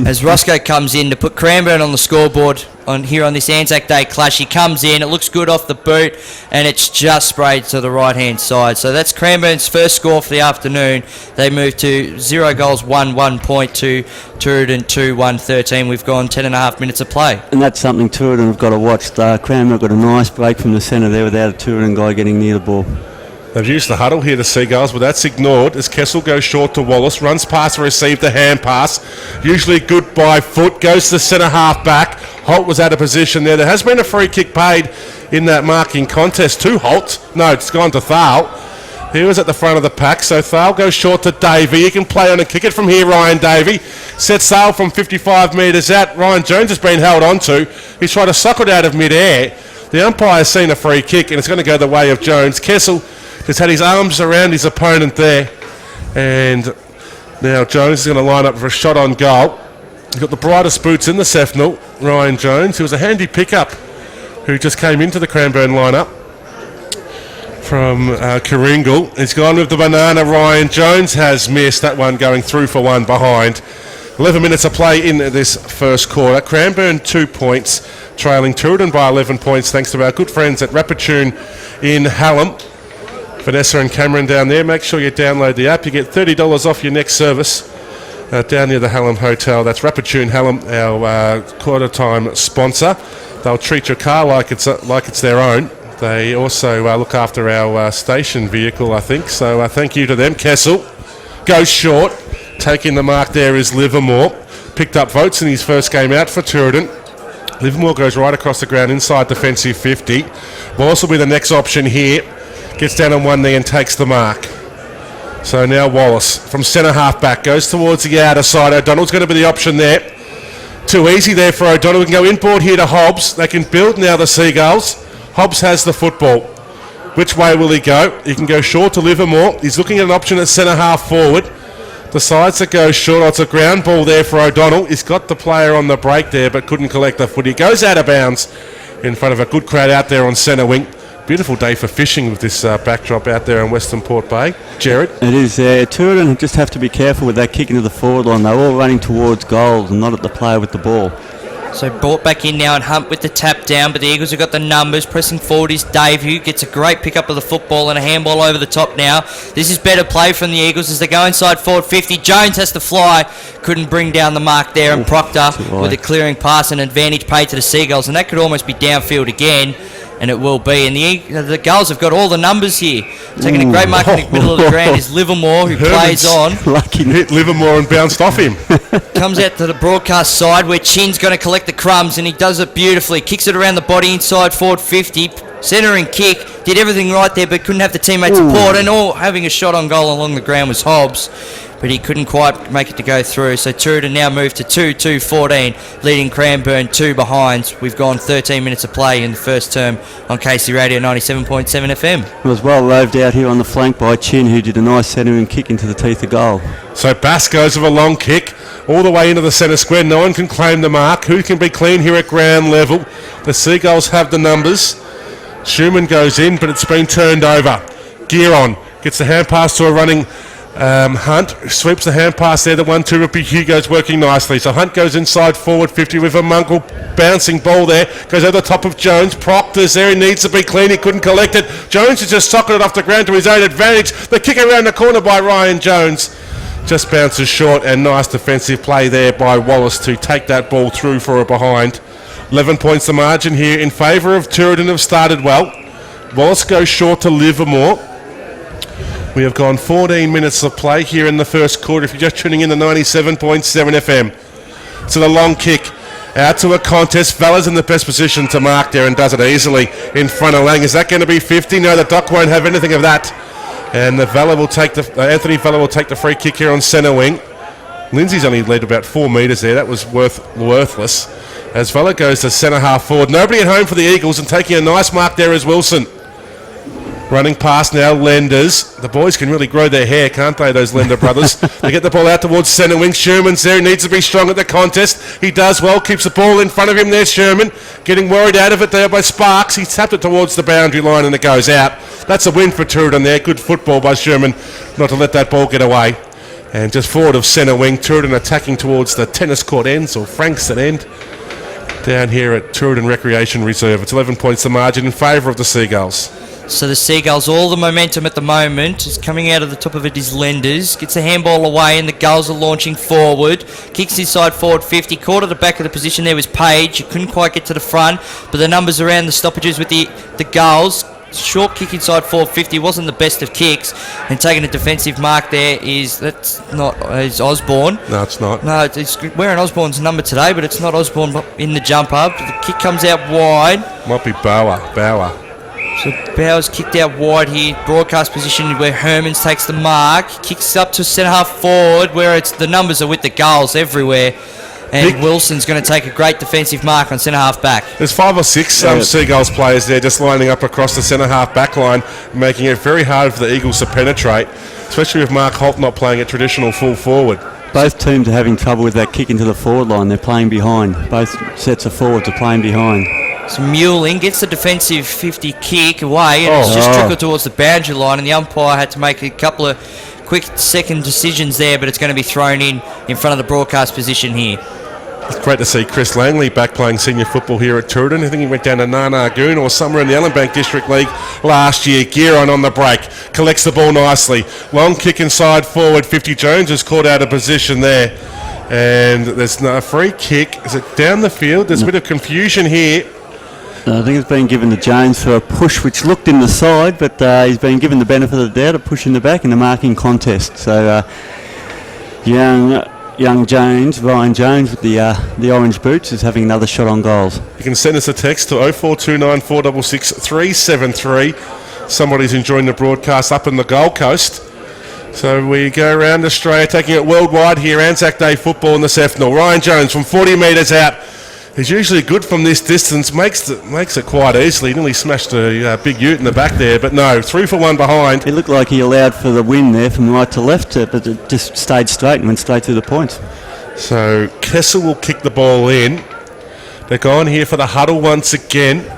As Roscoe comes in to put Cranbourne on the scoreboard on this Anzac Day clash. He comes in, it looks good off the boot, and it's just sprayed to the right-hand side. So that's Cranbourne's first score for the afternoon. They move to 0 goals, 1 point to Turin 2-1-13. We've gone 10.5 minutes of play. And that's something Turin have got to watch. Cranbourne got a nice break from the centre there without a Turin guy getting near the ball. They've used the huddle here, the Seagulls, but that's ignored as Kessel goes short to Wallace, runs past to receive the hand pass. Usually good by foot, goes to the centre half back. Holt was out of position there. There has been a free kick paid in that marking contest to Holt. No, it's gone to Thal. He was at the front of the pack, so Thal goes short to Davey. He can play on and kick it from here, Ryan Davey. Sets Thal from 55 metres out. Ryan Jones has been held onto. He's tried to suck it out of mid-air. The umpire's seen a free kick, and it's going to go the way of Jones. Kessel has had his arms around his opponent there, and now Jones is going to line up for a shot on goal. He's got the brightest boots in the Sefnal, Ryan Jones, who was a handy pickup, who just came into the Cranbourne lineup from Karingal. He's gone with the banana. Ryan Jones has missed that one, going through for one behind. 11 minutes of play in this first quarter. Cranbourne 2 points, trailing Turin by 11 points thanks to our good friends at Rapidtune in Hallam. Vanessa and Cameron down there, make sure you download the app. You get $30 off your next service down near the Hallam Hotel. That's Rapidtune Hallam, our quarter-time sponsor. They'll treat your car like it's their own. They also look after our station vehicle, I think. So thank you to them. Kessel goes short. Taking the mark there is Livermore. Picked up votes in his first game out for Turin. Livermore goes right across the ground inside defensive 50. Wallace will be the next option here. Gets down on one knee and takes the mark. So now Wallace from centre half back goes towards the outer side. O'Donnell's going to be the option there. Too easy there for O'Donnell. We can go inboard here to Hobbs. They can build now, the Seagulls. Hobbs has the football. Which way will he go? He can go short to Livermore. He's looking at an option at centre half forward. Decides to go short. It's a ground ball there for O'Donnell. He's got the player on the break there but couldn't collect the foot. He goes out of bounds in front of a good crowd out there on centre wing. Beautiful day for fishing with this backdrop out there in Western Port Bay. Jared? It is. Turin just have to be careful with that kick into the forward line. They're all running towards goals and not at the player with the ball. So brought back in now and Hunt with the tap down, but the Eagles have got the numbers. Pressing forward is Dave, who gets a great pick-up of the football and a handball over the top now. This is better play from the Eagles as they go inside forward 50. Jones has to fly. Couldn't bring down the mark there, and Proctor with a clearing pass and advantage paid to the Seagulls, and that could almost be downfield again. And it will be. And the Gulls have got all the numbers here. Taking a great mark in the middle of the ground is Livermore, who plays on. Lucky hit Livermore and bounced off him. Comes out to the broadcast side where Chin's going to collect the crumbs, and he does it beautifully. Kicks it around the body inside forward 50. Centering kick. Did everything right there, but couldn't have the teammate support. And all having a shot on goal along the ground was Hobbs, but he couldn't quite make it to go through. So Turin now moved to 2-2-14, leading Cranbourne 2 behind. We've gone 13 minutes of play in the first term on KC Radio 97.7 FM. It was well roved out here on the flank by Chin, who did a nice centering kick into the teeth of goal. So Bass goes with a long kick all the way into the centre square. No one can claim the mark. Who can be clean here at ground level? The Seagulls have the numbers. Schumann goes in, but it's been turned over. Gearon gets the hand pass to a running Hunt. Sweeps the hand pass there. The 1-2 Rippy Hugo's working nicely. So Hunt goes inside forward 50 with a Munkle bouncing ball there. Goes over the top of Jones. Proctor's there. He needs to be clean. He couldn't collect it. Jones has just socketed it off the ground to his own advantage. The kick around the corner by Ryan Jones just bounces short, and nice defensive play there by Wallace to take that ball through for a behind. 11 points the margin here in favour of Turin, have started well. Wallace goes short to Livermore. We have gone 14 minutes of play here in the first quarter. If you're just tuning in to 97.7 FM. So the long kick Out to a contest. Vala's in the best position to mark there and does it easily in front of Lang. Is that going to be 50? No, the Doc won't have anything of that. And the Vala will take Anthony Vala will take the free kick here on centre wing. Lindsay's only led about 4 metres there. That was worthless. As Vala goes to centre half forward. Nobody at home for the Eagles, and taking a nice mark there is Wilson. Running past now, Lenders. The boys can really grow their hair, can't they, those Lender brothers? They get the ball out towards centre wing. Sherman's there. He needs to be strong at the contest. He does well. Keeps the ball in front of him there, Sherman. Getting worried out of it there by Sparks. He tapped it towards the boundary line and it goes out. That's a win for Tooradin there. Good football by Sherman not to let that ball get away. And just forward of centre wing, Tooradin attacking towards the tennis court ends, or Frankston end. Down here at Tooradin Recreation Reserve. It's 11 points the margin in favour of the Seagulls. So the Seagulls, all the momentum at the moment is coming out of the top of it is Lenders. Gets the handball away and the Gulls are launching forward. Kicks inside forward 50. Caught at the back of the position there was Page. He couldn't quite get to the front. But the numbers around the stoppages with the Gulls. Short kick inside forward 50. Wasn't the best of kicks. And taking a defensive mark there is Osborne. No, it's not. No, it's wearing Osborne's number today, but it's not Osborne in the jump up. The kick comes out wide. Might be Bauer. So Bowers kicked out wide here, broadcast position where Hermans takes the mark, kicks up to centre half forward where it's the numbers are with the Gulls everywhere, and Wilson's going to take a great defensive mark on centre half back. There's 5 or 6 Seagulls players there just lining up across the centre half back line, making it very hard for the Eagles to penetrate, especially with Mark Holt not playing a traditional full forward. Both teams are having trouble with that kick into the forward line. They're playing behind. Both sets of forwards are playing behind. So Muling gets the defensive 50 kick away and it's just trickled towards the boundary line, and the umpire had to make a couple of quick second decisions there, but it's going to be thrown in front of the broadcast position here. It's great to see Chris Langley back playing senior football here at Tooradin. I think he went down to Narnagoon or somewhere in the Ellenbank District League last year. Gearon on the break, collects the ball nicely. Long kick inside forward 50. Jones is caught out of position there. And there's no free kick. Is it down the field? There's a bit of confusion here. I think it's been given to Jones for a push which looked in the side, but he's been given the benefit of the doubt, a push in the back in the marking contest. So young Jones, Ryan Jones with the orange boots, is having another shot on goals. You can send us a text to 0429 466 373. Somebody's enjoying the broadcast up in the Gold Coast. So we go around Australia, taking it worldwide here. Anzac Day football in the Sefnal. Ryan Jones from 40 metres out. He's usually good from this distance, makes it quite easily. He nearly smashed a big ute in the back there, but no, 3 for 1 behind. It looked like he allowed for the win there from right to left, but it just stayed straight and went straight to the points. So Kessel will kick the ball in. They're going here for the huddle once again.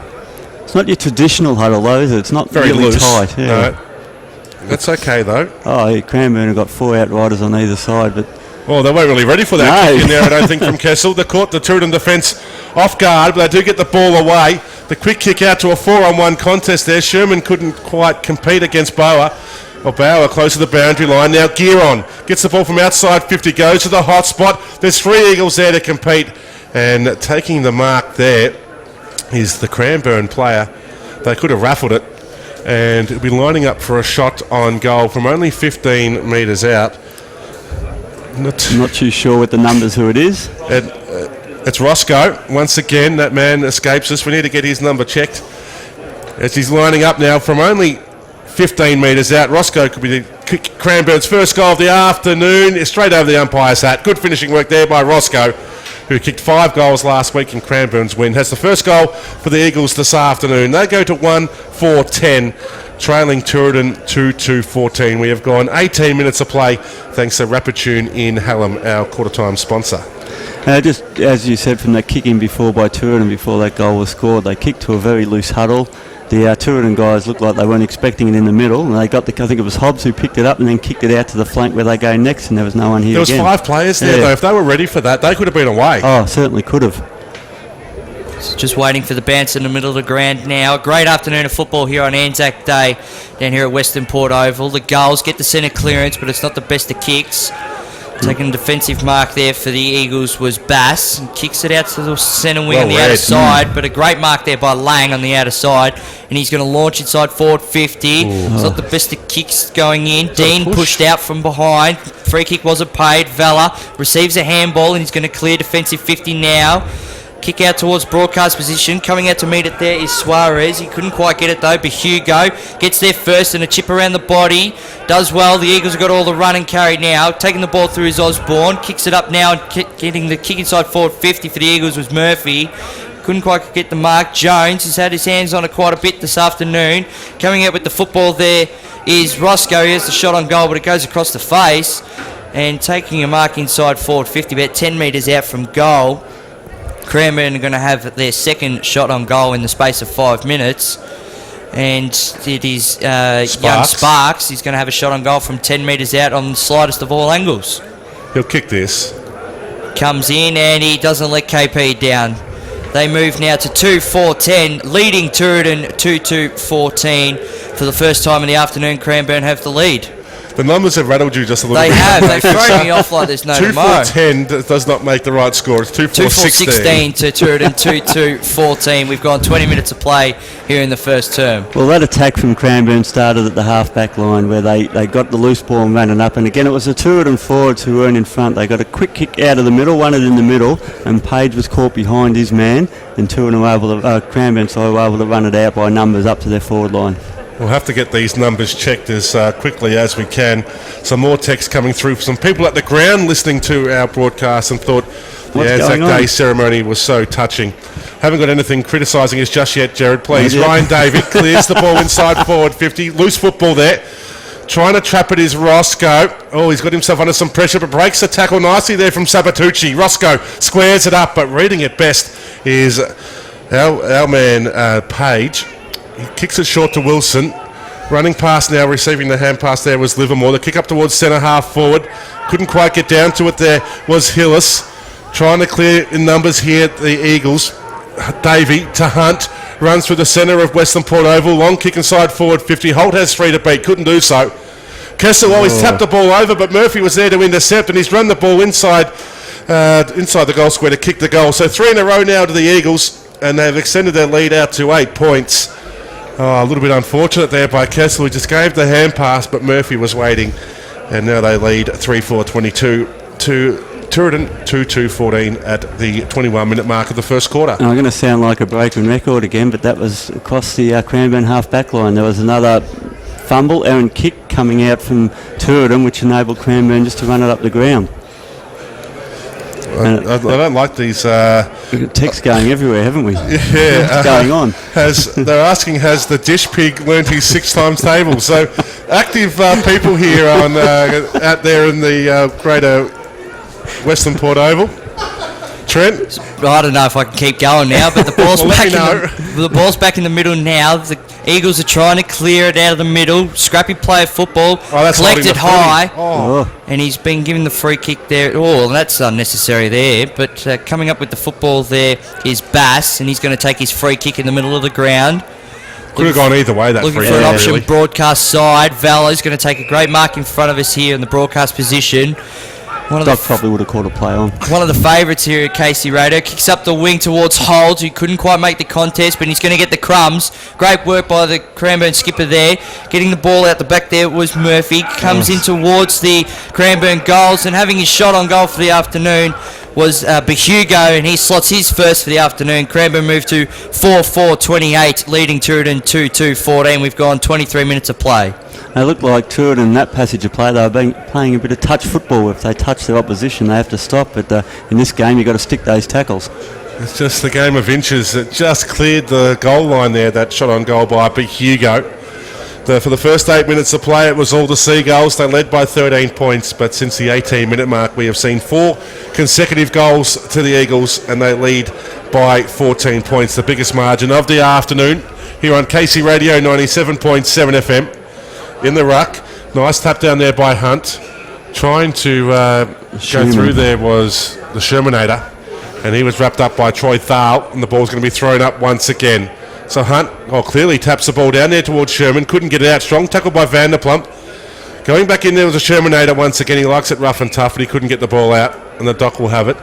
It's not your traditional huddle though, is it? It's not very really loose. tight. Yeah. No. That's okay though. Oh, Cranbourne have got 4 outriders on either side, but... Well, they weren't really ready for that kick in there, I don't think, from Kessel. They caught the Tooradin defence off guard, but they do get the ball away. The quick kick out to a 4-on-1 contest there. Sherman couldn't quite compete against Bauer. Well, Bauer close to the boundary line. Now Gearon gets the ball from outside 50, goes to the hot spot. There's 3 Eagles there to compete. And taking the mark there is the Cranbourne player. They could have raffled it. And it'll be lining up for a shot on goal from only 15 metres out. Not too sure with the numbers who it is. It's Roscoe. Once again, that man escapes us. We need to get his number checked. As he's lining up now from only 15 metres out. Roscoe could be Cranbourne's first goal of the afternoon. Straight over the umpire's hat. Good finishing work there by Roscoe, who kicked 5 goals last week in Cranbourne's win. Has the first goal for the Eagles this afternoon. They go to 1-4-10. Trailing Tooradin 2-2-14. We have gone 18 minutes of play thanks to Rapidtune in Hallam, our quarter-time sponsor. Just as you said from that kick in before by Tooradin before that goal was scored, they kicked to a very loose huddle. The Tooradin guys looked like they weren't expecting it in the middle, and they got I think it was Hobbs who picked it up and then kicked it out to the flank where they go next, and there was no one here. There was again. 5 players there though. If they were ready for that, they could have been away. Oh, certainly could have. Just waiting for the bounce in the middle of the ground now. A great afternoon of football here on Anzac Day down here at Western Port Oval. The Gulls get the centre clearance, but it's not the best of kicks. Taking a defensive mark there for the Eagles was Bass, and kicks it out to the centre wing on the outer side, but a great mark there by Lang on the outer side, and he's going to launch inside forward 50. It's not the best of kicks going in. Dean pushed out from behind. Free kick wasn't paid. Vella receives a handball, and he's going to clear defensive 50 now. Kick out towards broadcast position. Coming out to meet it there is Suarez. He couldn't quite get it though, but Hugo gets there first and a chip around the body. Does well. The Eagles have got all the run and carry now. Taking the ball through is Osborne. Kicks it up now and getting the kick inside forward 50 for the Eagles was Murphy. Couldn't quite get the mark. Jones has had his hands on it quite a bit this afternoon. Coming out with the football there is Roscoe. He has the shot on goal, but it goes across the face. And taking a mark inside forward 50, about 10 metres out from goal. Cranbourne are going to have their second shot on goal in the space of 5 minutes. And it is young Sparks. He's going to have a shot on goal from 10 metres out on the slightest of all angles. He'll kick this. Comes in and he doesn't let KP down. They move now to 2-4-10, leading Tooradin 2-2-14. For the first time in the afternoon, Cranbourne have the lead. The numbers have rattled you just a little bit. They have. They've thrown me off like there's no tomorrow. 2-4-10 does not make the right score. It's 2-4-16 to Tooradin 2-2-14. We've gone 20 minutes of play here in the first term. Well, that attack from Cranbourne started at the half-back line where they got the loose ball and ran it up. And again, it was the Tooradin forwards who weren't in front. They got a quick kick out of the middle, won it in the middle, and Page was caught behind his man. And Tooradin were able to, Cranbourne were able to run it out by numbers up to their forward line. We'll have to get these numbers checked as quickly as we can. Some more text coming through. Some people at the ground listening to our broadcast and thought the Anzac Day ceremony was so touching. Haven't got anything criticising us just yet, Jared. Please. Ryan David clears the ball inside forward 50. Loose football there. Trying to trap it is Roscoe. Oh, he's got himself under some pressure, but breaks the tackle nicely there from Sabatucci. Roscoe squares it up, but reading it best is our man Page. He kicks it short to Wilson. Running past now, receiving the hand pass there was Livermore. The kick up towards centre half forward. Couldn't quite get down to it there was Hillis. Trying to clear in numbers here the Eagles. Davey to Hunt. Runs through the centre of Western Port Oval. Long kick inside forward 50. Holt has 3 to beat. Couldn't do so. Kessel always tapped the ball over, but Murphy was there to intercept, and he's run the ball inside the goal square to kick the goal. So 3 in a row now to the Eagles, and they've extended their lead out to 8 points. Oh, a little bit unfortunate there by Kessel. He just gave the hand pass, but Murphy was waiting. And now they lead 3-4-22 to Tooradin 2-2-14 at the 21-minute mark of the first quarter. And I'm going to sound like a broken record again, but that was across the Cranbourne half-back line. There was another fumble, errant kick coming out from Tooradin, which enabled Cranbourne just to run it up the ground. I don't like these. Texts going everywhere, haven't we? Yeah. What's going on? They're asking, has the dish pig learnt his 6 times table? So active people here on out there in the greater Western Port Oval. Trent? I don't know if I can keep going now, but the ball's the ball's back in the middle now. The Eagles are trying to clear it out of the middle. Scrappy play of football. Collect it high. And he's been given the free kick there. Oh, that's unnecessary there. But coming up with the football there is Bass, and he's going to take his free kick in the middle of the ground. Could have gone either way, that free kick. Looking for an option broadcast side. Valo's going to take a great mark in front of us here in the broadcast position. Doc probably would have caught a play on. One of the favourites here at Casey Radio. Kicks up the wing towards Holt, who couldn't quite make the contest, but he's going to get the crumbs. Great work by the Cranbourne skipper there. Getting the ball out the back there was Murphy. Comes in towards the Cranbourne goals, and having his shot on goal for the afternoon was Hugo, and he slots his first for the afternoon. Cranbourne moved to 4-4-28, leading Tooradin 2-2-14. We've gone 23 minutes of play. They look like Tooradin in that passage of play. They were playing a bit of touch football. If they touch their opposition, they have to stop. But in this game, you've got to stick those tackles. It's just the game of inches. It just cleared the goal line there, that shot on goal by Hugo. For the first 8 minutes of play, it was all the Seagulls. They led by 13 points, but since the 18-minute mark, we have seen 4 consecutive goals to the Eagles, and they lead by 14 points, the biggest margin of the afternoon, here on Casey Radio 97.7 FM. In the ruck, nice tap down there by Hunt. Trying to go through there was the Shermanator, and he was wrapped up by Troy Thal, and the ball's going to be thrown up once again. So Hunt clearly taps the ball down there towards Sherman, couldn't get it out. Strong tackle by Vanderplump. Going back in there was a Shermanator once again. He likes it rough and tough, but he couldn't get the ball out, and the Doc will have it.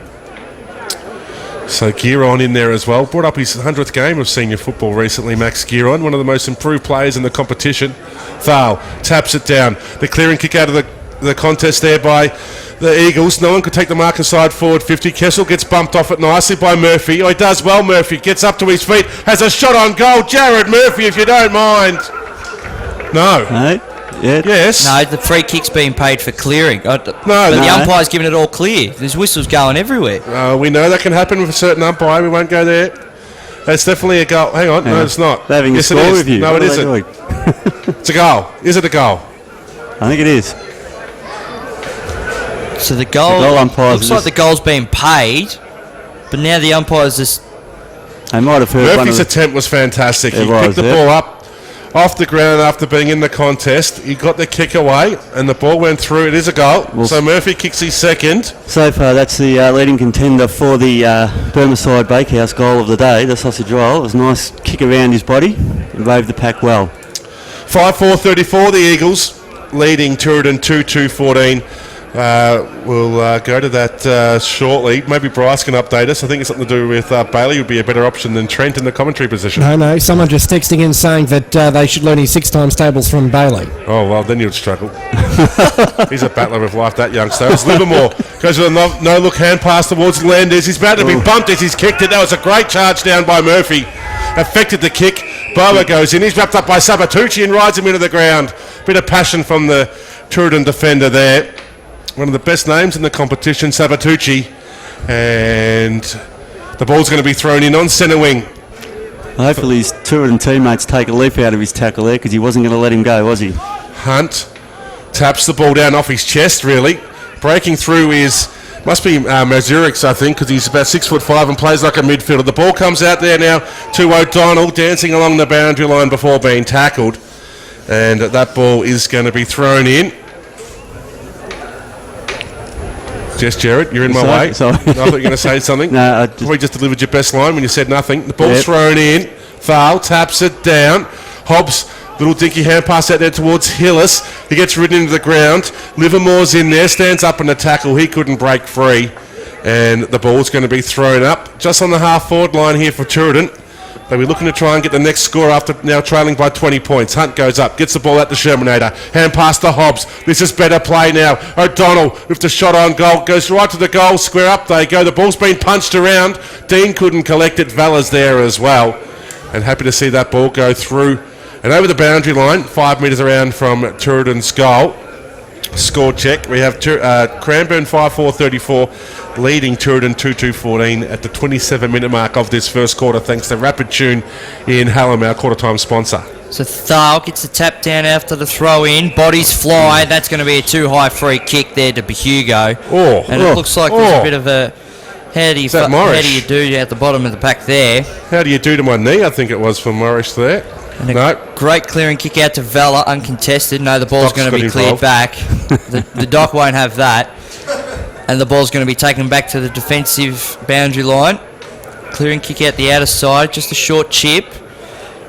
So Giron in there as well. Brought up his 100th game of senior football recently, Max Giron, one of the most improved players in the competition. Thal taps it down. The clearing kick out of the contest there by the Eagles. No one could take the mark inside forward 50. Kessel gets bumped off it nicely by Murphy. Oh, he does well, Murphy. Gets up to his feet. Has a shot on goal. Jared Murphy, if you don't mind. No. No. Yeah. Yes. No, the free kick's being paid for clearing. No. The umpire's giving it all clear. There's whistles going everywhere. We know that can happen with a certain umpire. We won't go there. That's definitely a goal. Hang on. No, it's not. They're having a score review. No, What it are they isn't. doing? It's a goal. Is it a goal? I think it is. So the goal, The goal umpires looks are like the goal's being paid, but now the umpire's just... They might have heard Murphy's attempt was fantastic. He picked the ball up off the ground after being in the contest. He got the kick away, and the ball went through. It is a goal. So Murphy kicks his second. So far, that's the leading contender for the Bermerside Bakehouse goal of the day, the sausage roll. It was a nice kick around his body and waved the pack well. 5-4-34, the Eagles leading Tooradin 2-2-14. We'll go to that shortly. Maybe Bryce can update us. I think it's something to do with Bailey would be a better option than Trent in the commentary position. No, someone just texting in saying that they should learn his 6 times tables from Bailey. Oh, well, then you'd struggle. He's a battler of life, that youngster. It's Livermore. Goes with a no-look hand pass towards Landers. He's about to be bumped as he's kicked it. That was a great charge down by Murphy. Affected the kick. Boa goes in. He's wrapped up by Sabatucci and rides him into the ground. Bit of passion from the Tooradin defender there. One of the best names in the competition, Sabatucci. And the ball's going to be thrown in on centre wing. Hopefully his Tooradin teammates take a leap out of his tackle there because he wasn't going to let him go, was he? Hunt taps the ball down off his chest, really. Breaking through must be Mazurix, I think, because he's about 6'5" and plays like a midfielder. The ball comes out there now to O'Donnell, dancing along the boundary line before being tackled. And that ball is going to be thrown in. Yes, Jared, you're in my way. Sorry. I thought you were going to say something. No, I Probably just delivered your best line when you said nothing. The ball's thrown in. Thal taps it down. Hobbs, little dinky hand pass out there towards Hillis. He gets ridden into the ground. Livermore's in there, stands up in the tackle. He couldn't break free. And the ball's going to be thrown up just on the half-forward line here for Tooradin. They'll be looking to try and get the next score after now trailing by 20 points. Hunt goes up, gets the ball out to Shermanator. Hand pass to Hobbs. This is better play now. O'Donnell with the shot on goal. Goes right to the goal. Square up they go. The ball's been punched around. Dean couldn't collect it. Vala's there as well. And happy to see that ball go through and over the boundary line. 5 metres around from Tooradin's goal. Score check. We have Cranbourne 5-4-34 leading Tooradin 2-2-14 at the 27-minute mark of this first quarter, thanks to Rapid Tune in Hallam, our quarter-time sponsor. So Thal gets the tap down after the throw in. Bodies fly. That's going to be a too high free kick there to Hugo. And it looks like there's a bit of a... How do you do at the bottom of the pack there? How do you do to my knee, I think it was for Morris there. And great clearing kick out to Vella, uncontested. No, the ball's going to be cleared back. The dock won't have that. And the ball's going to be taken back to the defensive boundary line. Clearing kick out the outer side, just a short chip.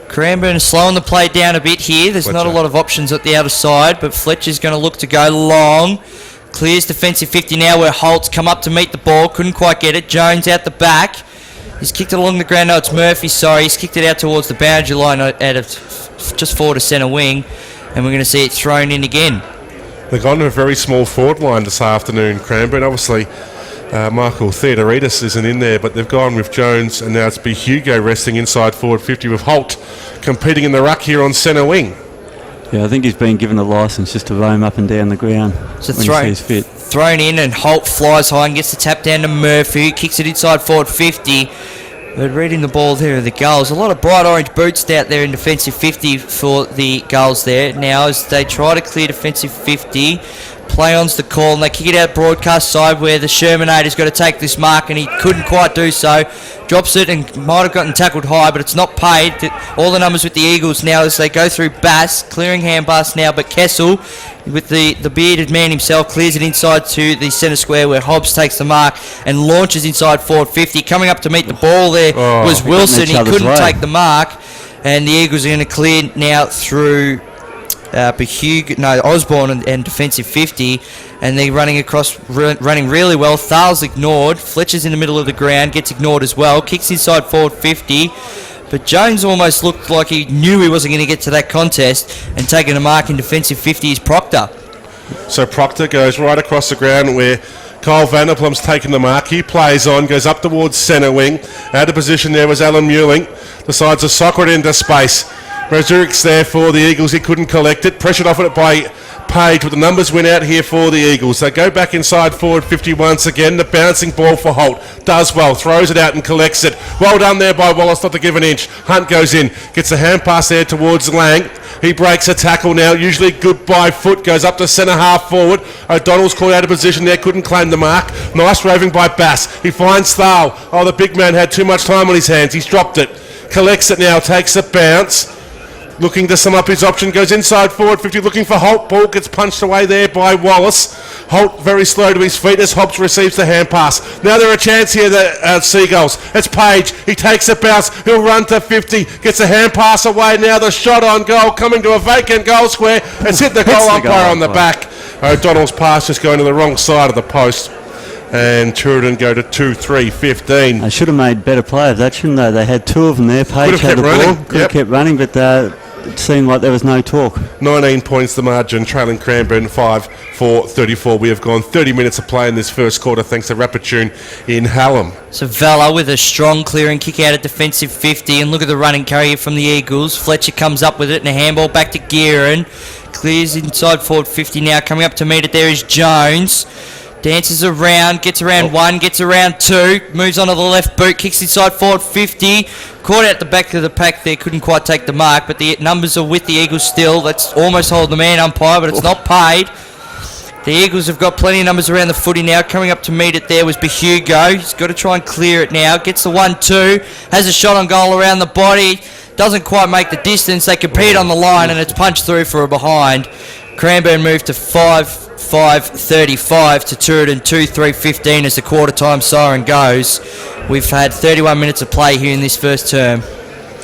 Cranbourne is slowing the play down a bit here. There's not a lot of options at the outer side, but Fletcher's going to look to go long. Clears defensive 50 now where Holt's come up to meet the ball. Couldn't quite get it. Jones out the back. He's kicked it along the ground. No, it's Murphy, sorry. He's kicked it out towards the boundary line out of just forward to centre wing. And we're going to see it thrown in again. They've gone to a very small forward line this afternoon, Cranbourne. Obviously, Michael Theodoridis isn't in there, but they've gone with Jones, and now it's Hugo resting inside forward 50 with Holt competing in the ruck here on centre wing. Yeah, I think he's been given a licence just to roam up and down the ground so when he sees fit. Thrown in, and Holt flies high and gets the tap down to Murphy, kicks it inside forward 50. But reading the ball there are the goals. A lot of bright orange boots out there in defensive 50 for the goals there. Now as they try to clear defensive 50, play on's the call, and they kick it out broadcast side where the Shermanator's got to take this mark, and he couldn't quite do so. Drops it and might have gotten tackled high, but it's not paid. All the numbers with the Eagles now as they go through Bass, clearing hand pass now, but Kessel, with the bearded man himself, clears it inside to the centre square where Hobbs takes the mark and launches inside forward 50. Coming up to meet the ball there was Wilson. He couldn't take the mark, and the Eagles are going to clear now through Osborne and defensive 50, and they're running across, running really well. Thal's ignored. Fletcher's in the middle of the ground, gets ignored as well. Kicks inside forward 50, but Jones almost looked like he knew he wasn't going to get to that contest, and taking a mark in defensive 50 is Proctor. So Proctor goes right across the ground where Kyle Vanderplum's taken the mark. He plays on, goes up towards centre wing. Out of position there was Alan Mewling. Decides to sock it into space. Razurik's there for the Eagles. He couldn't collect it. Pressured off it by Page, but the numbers went out here for the Eagles. They go back inside forward 50 once again. The bouncing ball for Holt. Does well. Throws it out and collects it. Well done there by Wallace, not to give an inch. Hunt goes in. Gets the hand pass there towards Lang. He breaks a tackle now. Usually good by foot. Goes up to centre half forward. O'Donnell's caught out of position there. Couldn't claim the mark. Nice roving by Bass. He finds Thal. Oh, the big man had too much time on his hands. He's dropped it. Collects it now. Takes a bounce. Looking to sum up his option, goes inside forward 50, looking for Holt. Ball gets punched away there by Wallace. Holt very slow to his feet as Hobbs receives the hand pass. Now there are a chance here, the Seagulls. It's Page. He takes a bounce. He'll run to 50, gets a hand pass away. Now the shot on goal coming to a vacant goal square. It's hit the goal umpire on the back. O'Donnell's pass just going to the wrong side of the post. And Turin go to 2-3-15. They should have made better play of that, shouldn't they? They had two of them there. Page had the ball. Could have kept running, but it seemed like there was no talk. 19 points the margin, trailing Cranbourne 5-4-34. We have gone 30 minutes of play in this first quarter thanks to Rapidtune in Hallam. So Vella with a strong clearing kick out of defensive 50, and look at the running carry from the Eagles. Fletcher comes up with it and a handball back to Gearan. Clears inside forward 50 now. Coming up to meet it there is Jones. Dances around, gets around one, gets around two, moves onto the left boot, kicks inside forward 50. Caught out the back of the pack there, couldn't quite take the mark, but the numbers are with the Eagles still. That's almost hold the man umpire, but it's not paid. The Eagles have got plenty of numbers around the footy now. Coming up to meet it there was Behugo. He's got to try and clear it now. Gets the 1-2, has a shot on goal around the body. Doesn't quite make the distance. They compete on the line and it's punched through for a behind. Cranbourne moved to 5-5-35 to Turin 2-3-15 as the quarter time siren goes. We've had 31 minutes of play here in this first term.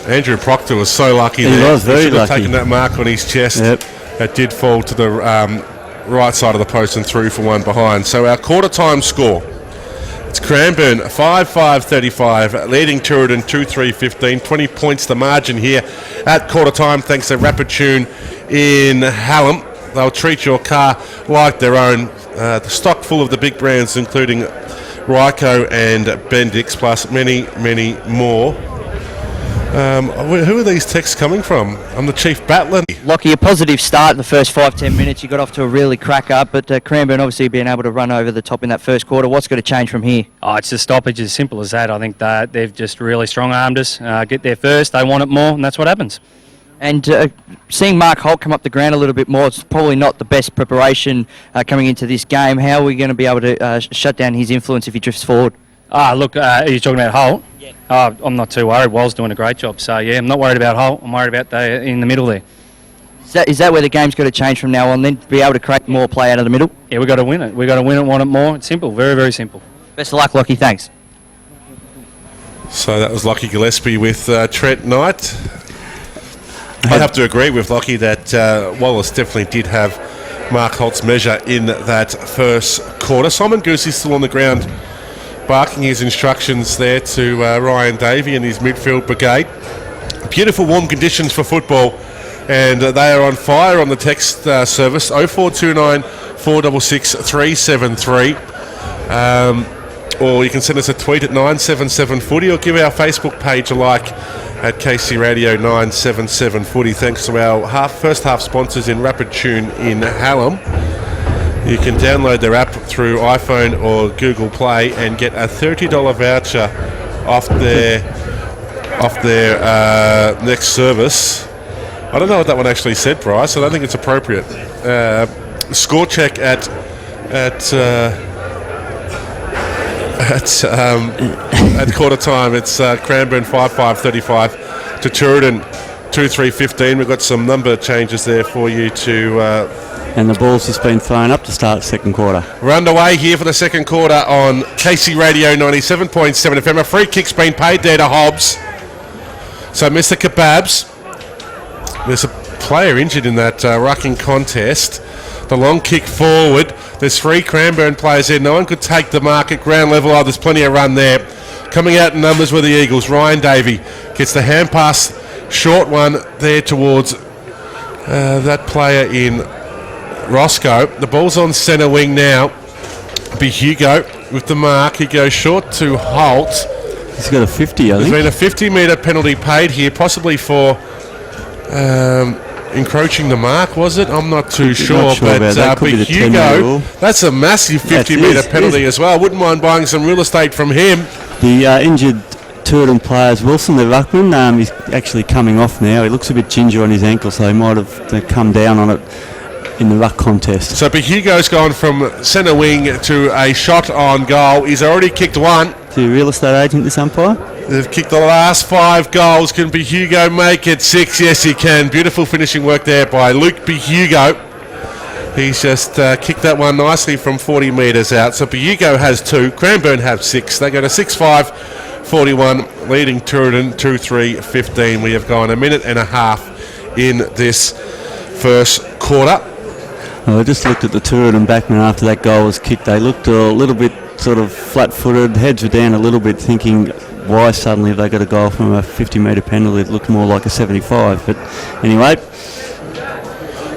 Andrew Proctor was so lucky there. He was very should have lucky. taken that mark on his chest. Yep. It did fall to the right side of the post and through for one behind. So our quarter time score. It's Cranbourne 5-5-35, leading Turin 2-3-15. 20 points the margin here at quarter time thanks to Rapidtune in Hallam. They'll treat your car like their own. The stock full of the big brands, including Ryco and Bendix, plus many, many more. Who are these texts coming from? I'm the chief battler. Lockie, a positive start in the first 5-10 minutes. You got off to a really cracker, but Cranbourne obviously being able to run over the top in that first quarter. What's got to change from here? Oh, it's a stoppage, as simple as that. I think that they've just really strong-armed us. Get there first, they want it more, and that's what happens. And seeing Mark Holt come up the ground a little bit more, it's probably not the best preparation coming into this game. How are we going to be able to shut down his influence if he drifts forward? Look, are you talking about Holt? Yeah. I'm not too worried. Wal's doing a great job. So, yeah, I'm not worried about Holt. I'm worried about in the middle there. Is that where the game's got to change from now on then, to be able to create more play out of the middle? Yeah, we've got to win it. We've got to win it, want it more. It's simple, very, very simple. Best of luck, Lockie. Thanks. So that was Lockie Gillespie with Trent Knight. I'd have to agree with Lockie that Wallace definitely did have Mark Holt's measure in that first quarter. Simon Goose is still on the ground barking his instructions there to Ryan Davey and his midfield brigade. Beautiful warm conditions for football, and they are on fire on the text service 0429 466 373. Or you can send us a tweet at 977footy or give our Facebook page a like at KC Radio 977footy. Thanks to our first half sponsors in Rapidtune in Hallam. You can download their app through iPhone or Google Play and get a $30 voucher off their next service. I don't know what that one actually said, Bryce. I don't think it's appropriate. Score check at quarter time. It's Cranbourne 5-5-35 to Turin 2-3-15. We've got some number changes there for you to. And the ball's just been thrown up to start second quarter. We're underway here for the second quarter on KC Radio 97.7 FM. A free kick's been paid there to Hobbs. So Mr. Kebabs, there's a player injured in that rucking contest. The long kick forward. There's three Cranbourne players there. No one could take the mark at ground level. Oh, there's plenty of run there. Coming out in numbers were the Eagles. Ryan Davey gets the hand pass, short one there towards that player in Roscoe. The ball's on centre wing now. Be Hugo with the mark. He goes short to Holt. He's got a 50, I There's think. been a 50-metre penalty paid here, possibly for encroaching the mark, was it? I'm not too sure. Not sure about that. Could be the 10-metre rule. That's a massive Yes, it 50-metre is, penalty it is. as well. I wouldn't mind buying some real estate from him. The injured Turton players, Wilson, the ruckman, he's actually coming off now. He looks a bit ginger on his ankle, so he might have come down on it in the ruck contest. So Hugo's gone from centre wing to a shot on goal. He's already kicked one. The real estate agent, this umpire? They've kicked the last 5 goals. Can Hugo make it 6? Yes, he can. Beautiful finishing work there by Luke Hugo. He's just kicked that one nicely from 40 metres out. So Hugo has 2. Cranbourne have 6. They go to 6-5, 41, leading Turin 2-3-15. We have gone a minute and a half in this first quarter. Well, I just looked at the Turin backman after that goal was kicked. They looked a little bit sort of flat-footed. Heads were down a little bit, thinking, why suddenly have they got a goal from a 50-metre penalty? It looked more like a 75. But anyway.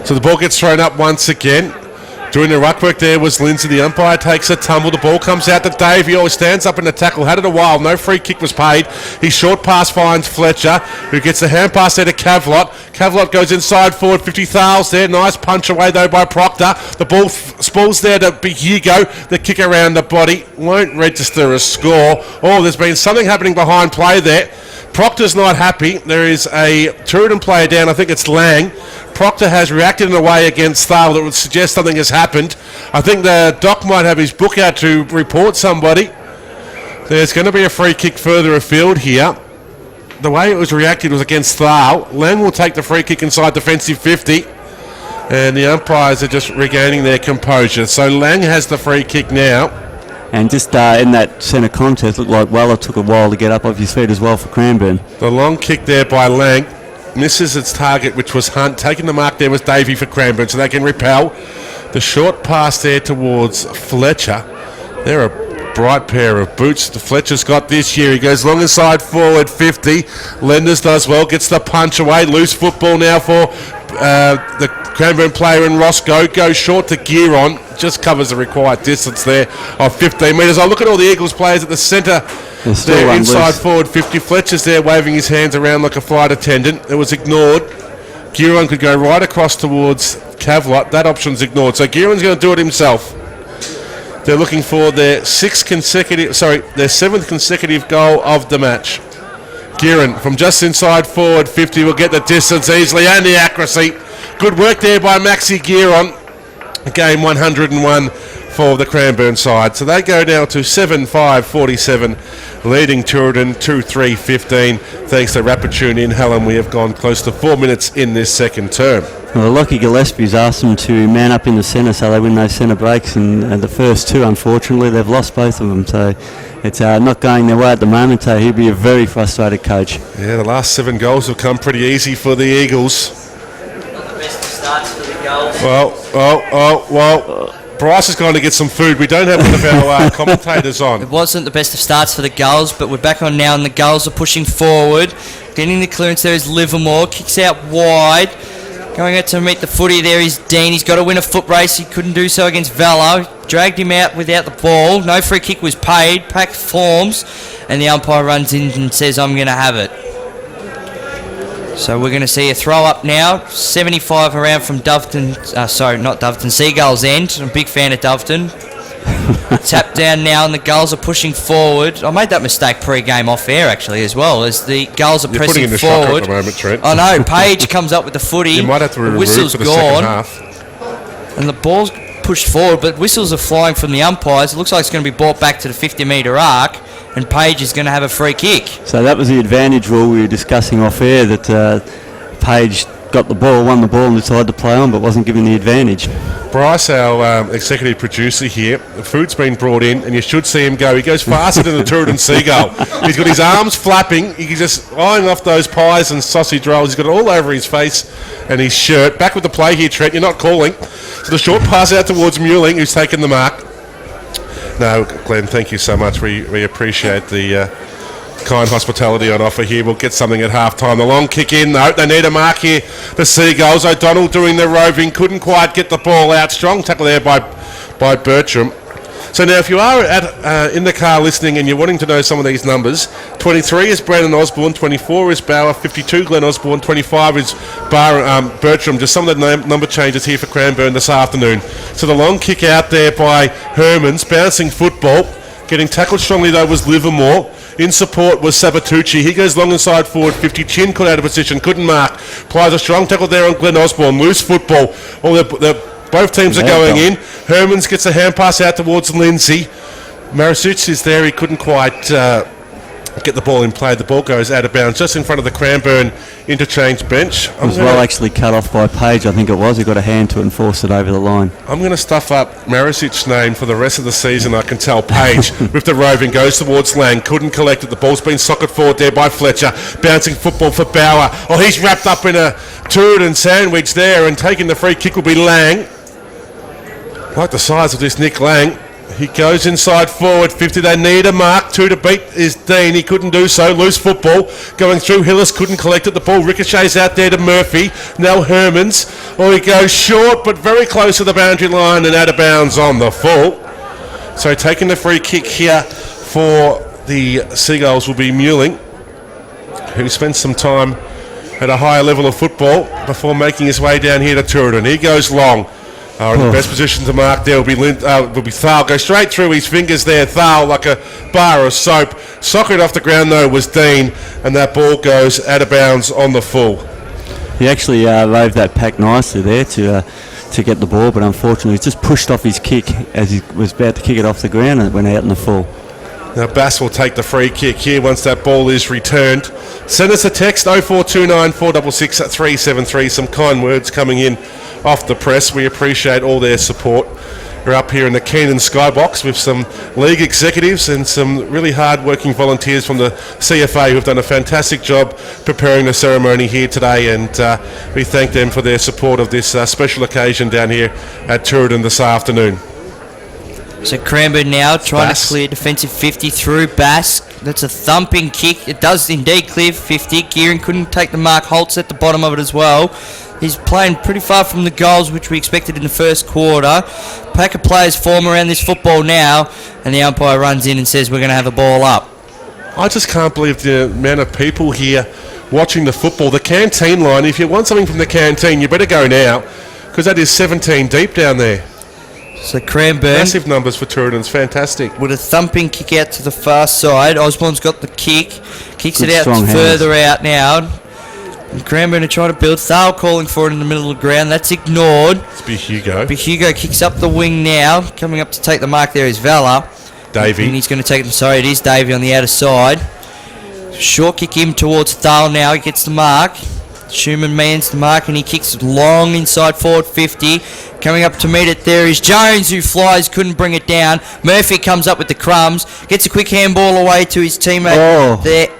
So the ball gets thrown up once again. Doing the ruck work there was Lindsay. The umpire takes a tumble. The ball comes out to Dave. He always stands up in the tackle. Had it a while. No free kick was paid. His short pass finds Fletcher, who gets the hand pass there to Cavlott. Cavlott goes inside forward. 50 Thales there. Nice punch away though by Proctor. The ball spools there to Hugo. The kick around the body won't register a score. Oh, there's been something happening behind play there. Proctor's not happy. There is a Turin player down. I think it's Lang. Proctor has reacted in a way against Thale that would suggest something has happened. I think the doc might have his book out to report somebody. There's going to be a free kick further afield here. The way it was reacted was against Thale. Lang will take the free kick inside defensive 50. And the umpires are just regaining their composure. So Lang has the free kick now. And just in that centre contest, looked like Weller took a while to get up off his feet as well for Cranbourne. The long kick there by Lang misses its target, which was Hunt. Taking the mark there was Davey for Cranbourne, so they can repel. The short pass there towards Fletcher. They're a bright pair of boots the Fletcher's got this year. He goes long inside forward 50. Lenders does well, gets the punch away. Loose football now for the Cranbourne player in Roscoe. Goes short to Gearon. Just covers the required distance there of 15 metres. I'll look at all the Eagles players at the centre. There inside forward 50. Fletcher's there waving his hands around like a flight attendant. It was ignored. Gearon could go right across towards Cavlott. That option's ignored. So Gearon's going to do it himself. They're looking for their seventh consecutive goal of the match. Gearon from just inside forward 50 will get the distance easily and the accuracy. Good work there by Maxi Gearon. Game 101 for the Cranbourne side. So they go now to 7-5-47, leading Turin 2-3-15. Thanks to Rapid Tune in Helen, we have gone close to 4 minutes in this second term. Well, Lockie Gillespie's asked them to man up in the centre so they win those centre breaks, and the first 2, unfortunately, they've lost both of them. So it's not going their way at the moment, so he'll be a very frustrated coach. Yeah, the last 7 goals have come pretty easy for the Eagles. Not the best of starts for the goals. Well, Bryce has gone to get some food. We don't have one of our commentators on. It wasn't the best of starts for the Gulls, but we're back on now, and the Gulls are pushing forward. Getting the clearance there is Livermore. Kicks out wide. Going out to meet the footy there is Dean. He's got to win a foot race. He couldn't do so against Valo. Dragged him out without the ball. No free kick was paid. Pack forms. And the umpire runs in and says, I'm going to have it. So we're going to see a throw up now. 75 around from Seagulls end. I'm a big fan of Doveton. Tap down now, and the Gulls are pushing forward. I made that mistake pre-game off air actually as well, as the Gulls are pressing putting in the forward. shocker at the moment, Trent. I know. Page comes up with the footy. You might have to remove whistle's for the gone, second half. and the ball's pushed forward, but whistles are flying from the umpires. It looks like it's going to be brought back to the 50-metre arc, and Page is going to have a free kick. So that was the advantage rule we were discussing off air, that Page got the ball, won the ball and decided to play on, but wasn't given the advantage. Bryce, our executive producer here, the food's been brought in, and you should see him go. He goes faster than the Turin Seagull. He's got his arms flapping. He's just eyeing off those pies and sausage rolls. He's got it all over his face and his shirt. Back with the play here, Trent. You're not calling. So the short pass out towards Mewling, who's taken the mark. No, Glenn, thank you so much. We appreciate the kind hospitality on offer here. We'll get something at half-time. The long kick in, though. They need a mark here. The Seagulls. O'Donnell doing the roving. Couldn't quite get the ball out. Strong tackle there by Bertram. So now if you are in the car listening and you're wanting to know some of these numbers, 23 is Brandon Osborne, 24 is Bauer, 52 Glenn Osborne, 25 is Bertram. Just some of the number changes here for Cranbourne this afternoon. So the long kick out there by Hermans, bouncing football. Getting tackled strongly though was Livermore. In support was Sabatucci. He goes long inside forward 50. Chin caught out of position, couldn't mark. Applies a strong tackle there on Glenn Osborne. Loose football. Both teams are going in. Hermans gets a hand pass out towards Lindsay. Marisic is there. He couldn't quite get the ball in play. The ball goes out of bounds just in front of the Cranbourne interchange bench. It was well actually cut off by Page, I think it was. He got a hand to it and forced it over the line. I'm going to stuff up Marisic's name for the rest of the season. I can tell. Page with the roving goes towards Lang. Couldn't collect it. The ball's been socket forward there by Fletcher. Bouncing football for Bauer. Oh, he's wrapped up in a Turidan sandwich there, and taking the free kick will be Lang. Like the size of this Nick Lang. He goes inside forward 50. They need a mark. 2 to beat is Dean. He couldn't do so. Loose football going through. Hillis couldn't collect it. The ball ricochets out there to Murphy. Now Hermans. Oh, he goes short but very close to the boundary line and out of bounds on the full. So taking the free kick here for the Seagulls will be Mewling, who spent some time at a higher level of football before making his way down here to Turidan. He goes long. In the best position to mark there will be Thal. Go straight through his fingers there. Thal like a bar of soap. Socket off the ground though was Dean, and that ball goes out of bounds on the full. He actually rode that pack nicely there to get the ball, but unfortunately he just pushed off his kick as he was about to kick it off the ground, and it went out in the full. Now Bass will take the free kick here once that ball is returned. Send us a text 0429 466 373. Some kind words coming in off the press. We appreciate all their support. We're up here in the Keenan Skybox with some league executives and some really hard-working volunteers from the CFA who have done a fantastic job preparing the ceremony here today, and we thank them for their support of this special occasion down here at Turidan this afternoon. So Cranbourne now trying Bass. to clear defensive 50 through Bass. That's a thumping kick. It does indeed clear 50. Gearing couldn't take the mark. Holt's at the bottom of it as well. He's playing pretty far from the goals which we expected in the first quarter. Pack of players form around this football now, and the umpire runs in and says we're going to have a ball up. I just can't believe the amount of people here watching the football. The canteen line, if you want something from the canteen, you better go now, because that is 17 deep down there. So Cranbourne, Massive numbers for Turidan's fantastic. with a thumping kick out to the far side. Osborne's got the kick. Kicks Good it out strong further out now. And Cranbourne are trying to build. Thal calling for it in the middle of the ground. That's ignored. It's be Hugo. But Hugo kicks up the wing now. Coming up to take the mark there is Vella. Davey. And he's going to take it. Sorry, it is Davey on the outer side. Short kick in towards Thal now. He gets the mark. Schumann mans the mark and he kicks long inside forward 50. Coming up to meet it there is Jones, who flies, couldn't bring it down. Murphy comes up with the crumbs. Gets a quick handball away to his teammate there.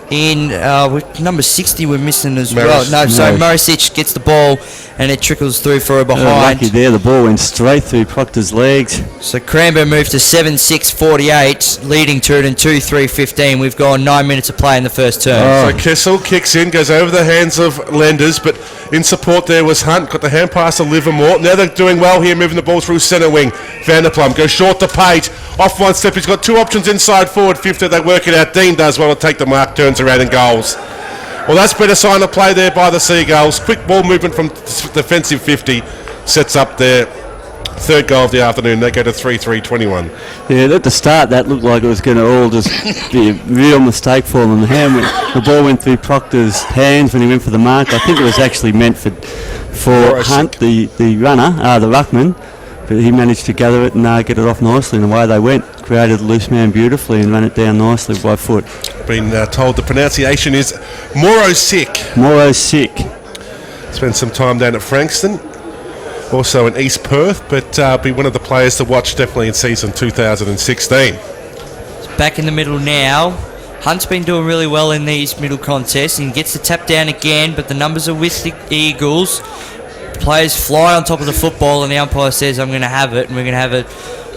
In with number 60 we're missing as well. No, so Marisic gets the ball and it trickles through for a behind. Lucky there, the ball went straight through Proctor's legs. So Cranbourne moved to 7-6-48, leading Turidan 2-3-15. We've gone 9 minutes of play in the first term. So Kessel kicks in, goes over the hands of Lenders, but in support there was Hunt. Got the hand pass to Livermore. Now they're doing well here, moving the ball through centre wing. Vanderplum goes short to Page. Off one step, he's got two options inside forward 50. They work it out. Dean does well to take the mark, turns around and goals. Well, that's better sign of play there by the Seagulls. Quick ball movement from defensive 50 sets up their third goal of the afternoon. They go to 3-3-21. Yeah, at the start that looked like it was going to all just be a real mistake for them. The ball went through Proctor's hands when he went for the mark. I think it was actually meant for Hunt, the runner, the ruckman. But he managed to gather it and get it off nicely, and away they went. Created a loose man beautifully and ran it down nicely by foot. Been told the pronunciation is Morosic. Morosic. Spent some time down at Frankston, also in East Perth, but be one of the players to watch definitely in season 2016. It's back in the middle now. Hunt's been doing really well in these middle contests and gets the tap down again, but the numbers are with the Eagles. Players fly on top of the football and the umpire says I'm going to have it, and we're going to have it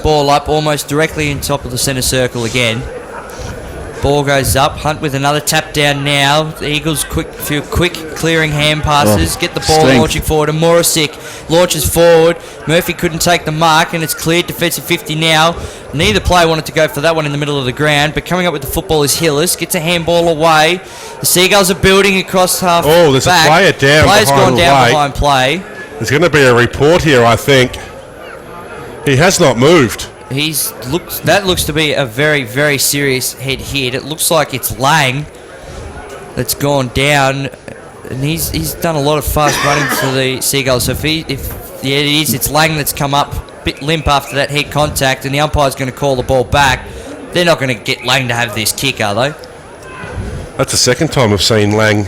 ball up almost directly in top of the centre circle again. Ball goes up. Hunt with another tap down now. The Eagles few quick clearing hand passes. Get the ball strength. launching forward. And Morisic launches forward. Murphy couldn't take the mark, and it's cleared defensive 50 now. Neither player wanted to go for that one in the middle of the ground, but coming up with the football is Hillis. Gets a handball away. The Seagulls are building across half. Oh, there's back. a player down Player's behind gone down the behind play. There's going to be a report here, I think. He has not moved. That looks to be a very, very serious head hit. It looks like it's Lang that's gone down, and he's done a lot of fast running for the Seagulls. So it's Lang that's come up a bit limp after that head contact, and the umpire's going to call the ball back. They're not going to get Lang to have this kick, are they? That's the second time I've seen Lang.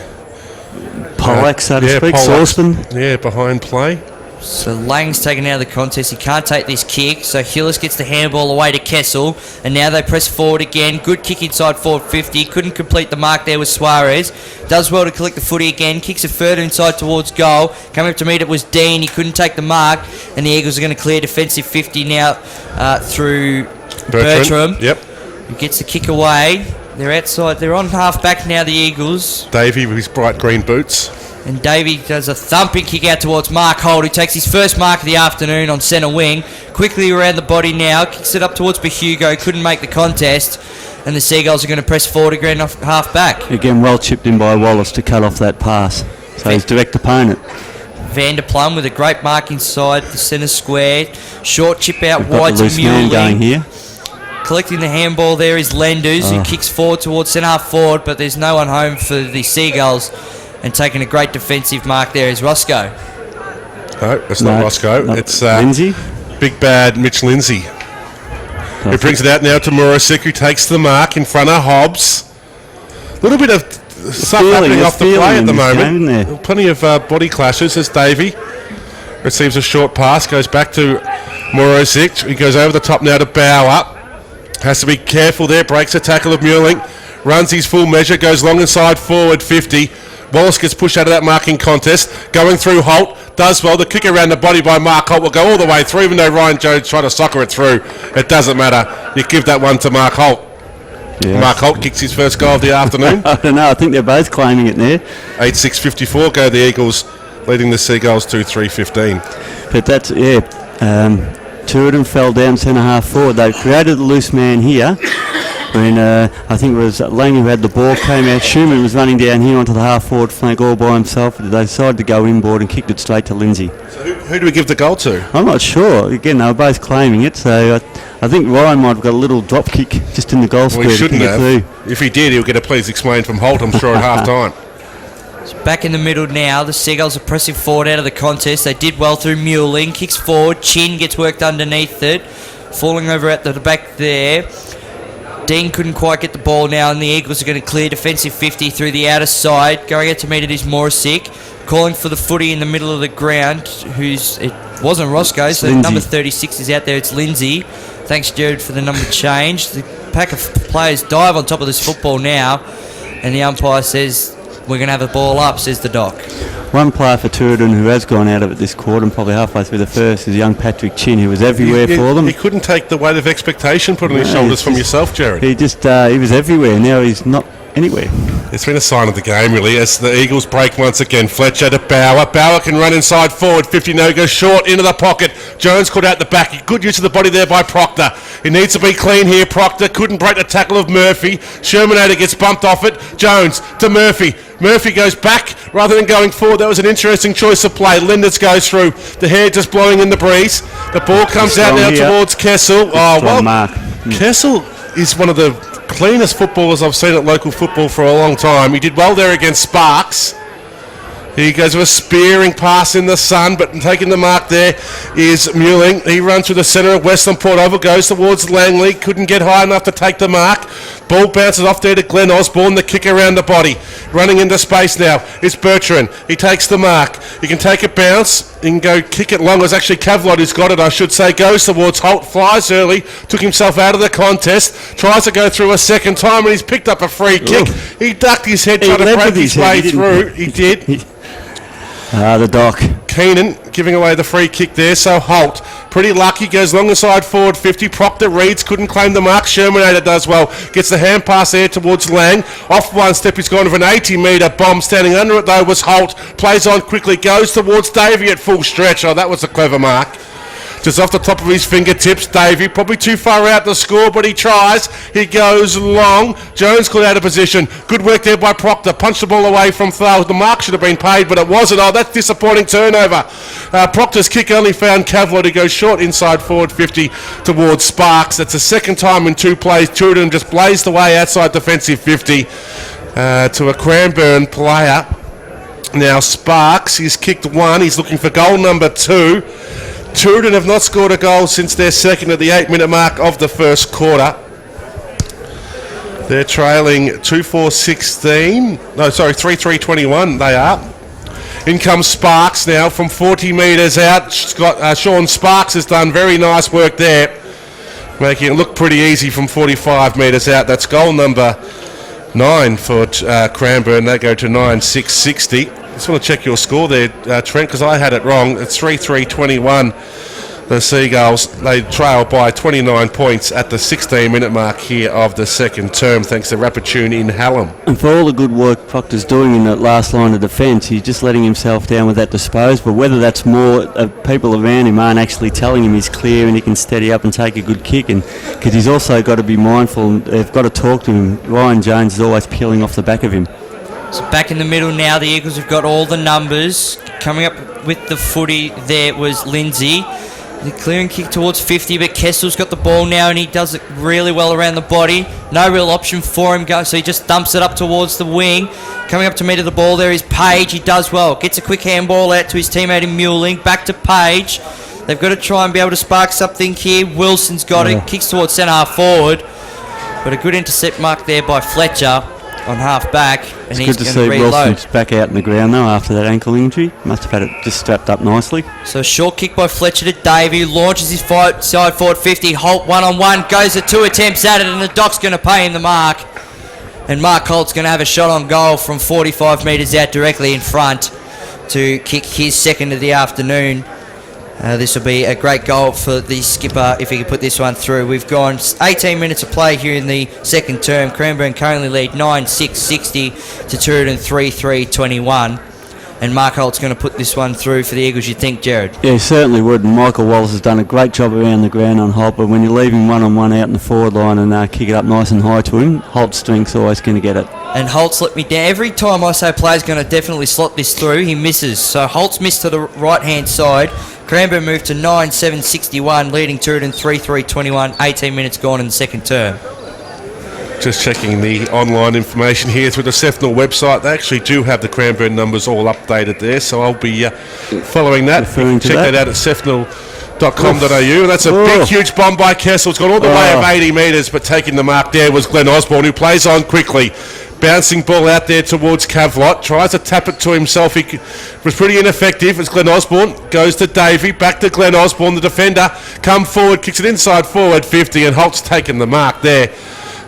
Pollack, so to speak, Pollack. Saucepan. Yeah, behind play. So Lang's taken out of the contest. He can't take this kick. So Hillis gets the handball away to Kessel. And now they press forward again. Good kick inside forward 50. Couldn't complete the mark there with Suarez. Does well to collect the footy again. Kicks it further inside towards goal. Coming up to meet it was Dean. He couldn't take the mark. And the Eagles are going to clear defensive 50 now through Bertram. Yep. He gets the kick away. They're outside. They're on half back now, the Eagles. Davey with his bright green boots. And Davey does a thumping kick out towards Mark Holt, who takes his first mark of the afternoon on centre wing. Quickly around the body now, kicks it up towards Behugo, couldn't make the contest. And the Seagulls are going to press forward again off half back. Again, well chipped in by Wallace to cut off that pass. So his direct opponent. Vanderplum with a great mark inside the centre square. Short chip out We've got wide the to loose man going Muley. here. Collecting the handball there is Lenders, who kicks forward towards centre half forward, but there's no one home for the Seagulls. And taking a great defensive mark there is Roscoe. No, it's not Roscoe. It's Lindsay. big bad Mitch Lindsay. Who brings it out now to Morisic, who takes the mark in front of Hobbs. A little bit of stuff happening off the play at the moment. Plenty of body clashes as Davey receives a short pass, goes back to Morisic. He goes over the top now to Bauer. Has to be careful there, breaks the tackle of Muirling. Runs his full measure, goes long inside forward 50. Wallace gets pushed out of that marking contest. Going through Holt. Does well. The kick around the body by Mark Holt will go all the way through, even though Ryan Jones tried to soccer it through. It doesn't matter. You give that one to Mark Holt. Yes. Mark Holt kicks his first goal of the afternoon. I don't know. I think they're both claiming it there. 8-6-54 go the Eagles, leading the Seagulls 2-3-15. But that's, Turidan fell down centre half forward. They've created the loose man here. When I think it was Lang who had the ball, came out. Schumann was running down here onto the half forward flank all by himself. They decided to go inboard and kicked it straight to Lindsay. So who do we give the goal to? I'm not sure. Again, they were both claiming it. So I think Ryan might have got a little drop kick just in the goal square. Well, he shouldn't have. If he did, he'll get a please explain from Holt, I'm sure, at half time. It's back in the middle now. The Seagulls are pressing forward out of the contest. They did well through Muirling. Kicks forward. Chin gets worked underneath it. Falling over at the back there. Dean couldn't quite get the ball now, and the Eagles are going to clear defensive 50 through the outer side. Going out to meet it is Morisic, calling for the footy in the middle of the ground. It wasn't Roscoe, so Lindsay. Number 36 is out there. It's Lindsay. Thanks, Jared, for the number change. The pack of players dive on top of this football now, and the umpire says we're going to have a ball up, says the doc. One player for Turidan who has gone out of it this quarter and probably halfway through the first is young Patrick Chin, who was everywhere for them. He couldn't take the weight of expectation put on his shoulders from yourself, Jared. He just he was everywhere. Now he's not anywhere. It's been a sign of the game, really, as the Eagles break once again. Fletcher to Bauer. Bauer can run inside forward. 50 no, goes short into the pocket. Jones caught out the back. Good use of the body there by Proctor. He needs to be clean here. Proctor couldn't break the tackle of Murphy. Shermanator gets bumped off it. Jones to Murphy. Murphy goes back rather than going forward. That was an interesting choice of play. Linders goes through. The hair just blowing in the breeze. The ball comes out now towards Kessel. Mark. Kessel is one of the cleanest footballers I've seen at local football for a long time. He did well there against Sparks. He goes with a spearing pass in the sun, but taking the mark there is Muirling. He runs through the centre of Western Port Oval, goes towards Langley, couldn't get high enough to take the mark. Ball bounces off there to Glenn Osborne, the kick around the body. Running into space now is Bertrand. He takes the mark. He can take a bounce. He can go kick it long. It was actually Cavlot who's got it, I should say. Goes towards Holt, flies early, took himself out of the contest, tries to go through a second time, and he's picked up a free kick. He ducked his head, trying to break his way through. He did. The doc. Keenan giving away the free kick there, so Holt, pretty lucky, goes long aside forward 50. Proctor reads, couldn't claim the mark. Shermanator does well, gets the hand pass there towards Lang. Off one step, he's gone with an 80-metre bomb. Standing under it though was Holt, plays on quickly, goes towards Davey at full stretch. Oh, that was a clever mark. Just off the top of his fingertips, Davey, probably too far out to score, but he tries. He goes long. Jones caught out of position. Good work there by Proctor. Punched the ball away from Thales. The mark should have been paid, but it wasn't. Oh, that's disappointing turnover. Proctor's kick only found Cavalier to go short inside forward 50 towards Sparks. That's the second time in 2 plays. Turidan just blazed away outside defensive 50 to a Cranbourne player. Now Sparks, he's kicked 1. He's looking for goal number 2. Turidan have not scored a goal since their second at the 8-minute mark of the first quarter. They're trailing 2-4-16. No, sorry, 3-3-21 they are. In comes Sparks now from 40 metres out. Sean Sparks has done very nice work there, making it look pretty easy from 45 metres out. That's goal number 9 for Cranbourne. They go to 9-6-60. Just want to check your score there, Trent, because I had it wrong. It's 3-3-21. The Seagulls, they trail by 29 points at the 16-minute mark here of the second term, thanks to Rapid in Hallam. And for all the good work Proctor's doing in that last line of defence, he's just letting himself down with that disposal. But whether that's more people around him aren't actually telling him he's clear and he can steady up and take a good kick, and because he's also got to be mindful, they've got to talk to him. Ryan Jones is always peeling off the back of him. So back in the middle now, the Eagles have got all the numbers. Coming up with the footy there was Lindsay. The clearing kick towards 50, but Kessel's got the ball now and he does it really well around the body. No real option for him, so he just dumps it up towards the wing. Coming up to meet the ball there is Page. He does well. Gets a quick handball out to his teammate in Mewling. Back to Page. They've got to try and be able to spark something here. Wilson's got it. Kicks towards centre half forward. But a good intercept mark there by Fletcher on half back, and it's he's good to going see reload. Wilson's back out in the ground though after that ankle injury. Must have had it just strapped up nicely. So a short kick by Fletcher to Davey, launches his side forward 50. Holt 1-on-1, goes at 2 attempts at it, and the Doc's going to pay him the mark. And Mark Holt's going to have a shot on goal from 45 metres out directly in front to kick his second of the afternoon. This will be a great goal for the skipper if he can put this one through. We've gone 18 minutes of play here in the second term. Cranbourne currently lead 9-6-60 to Turidan 3-3-21. And Mark Holt's going to put this one through for the Eagles, you think, Jared? Yeah, he certainly would. And Michael Wallace has done a great job around the ground on Holt, but when you leave him one-on-one out in the forward line and kick it up nice and high to him, Holt's strength's always going to get it. And Holt's let me down. Every time I say a player's going to definitely slot this through, he misses. So Holt's missed to the right-hand side. Cranbourne moved to 9-7-61, leading Turidan 3-3-21, 18 minutes gone in the second term. Just checking the online information here through the Cefnal website. They actually do have the Cranbourne numbers all updated there, so I'll be following that. Check that out at cefnal.com.au. That's a big, huge bomb by Kessel. It's gone all the way of 80 metres, but taking the mark there was Glenn Osborne, who plays on quickly. Bouncing ball out there towards Cavlot. Tries to tap it to himself. He was pretty ineffective as Glenn Osborne goes to Davey. Back to Glenn Osborne, the defender. Come forward, kicks it inside forward 50, and Holt's taken the mark there.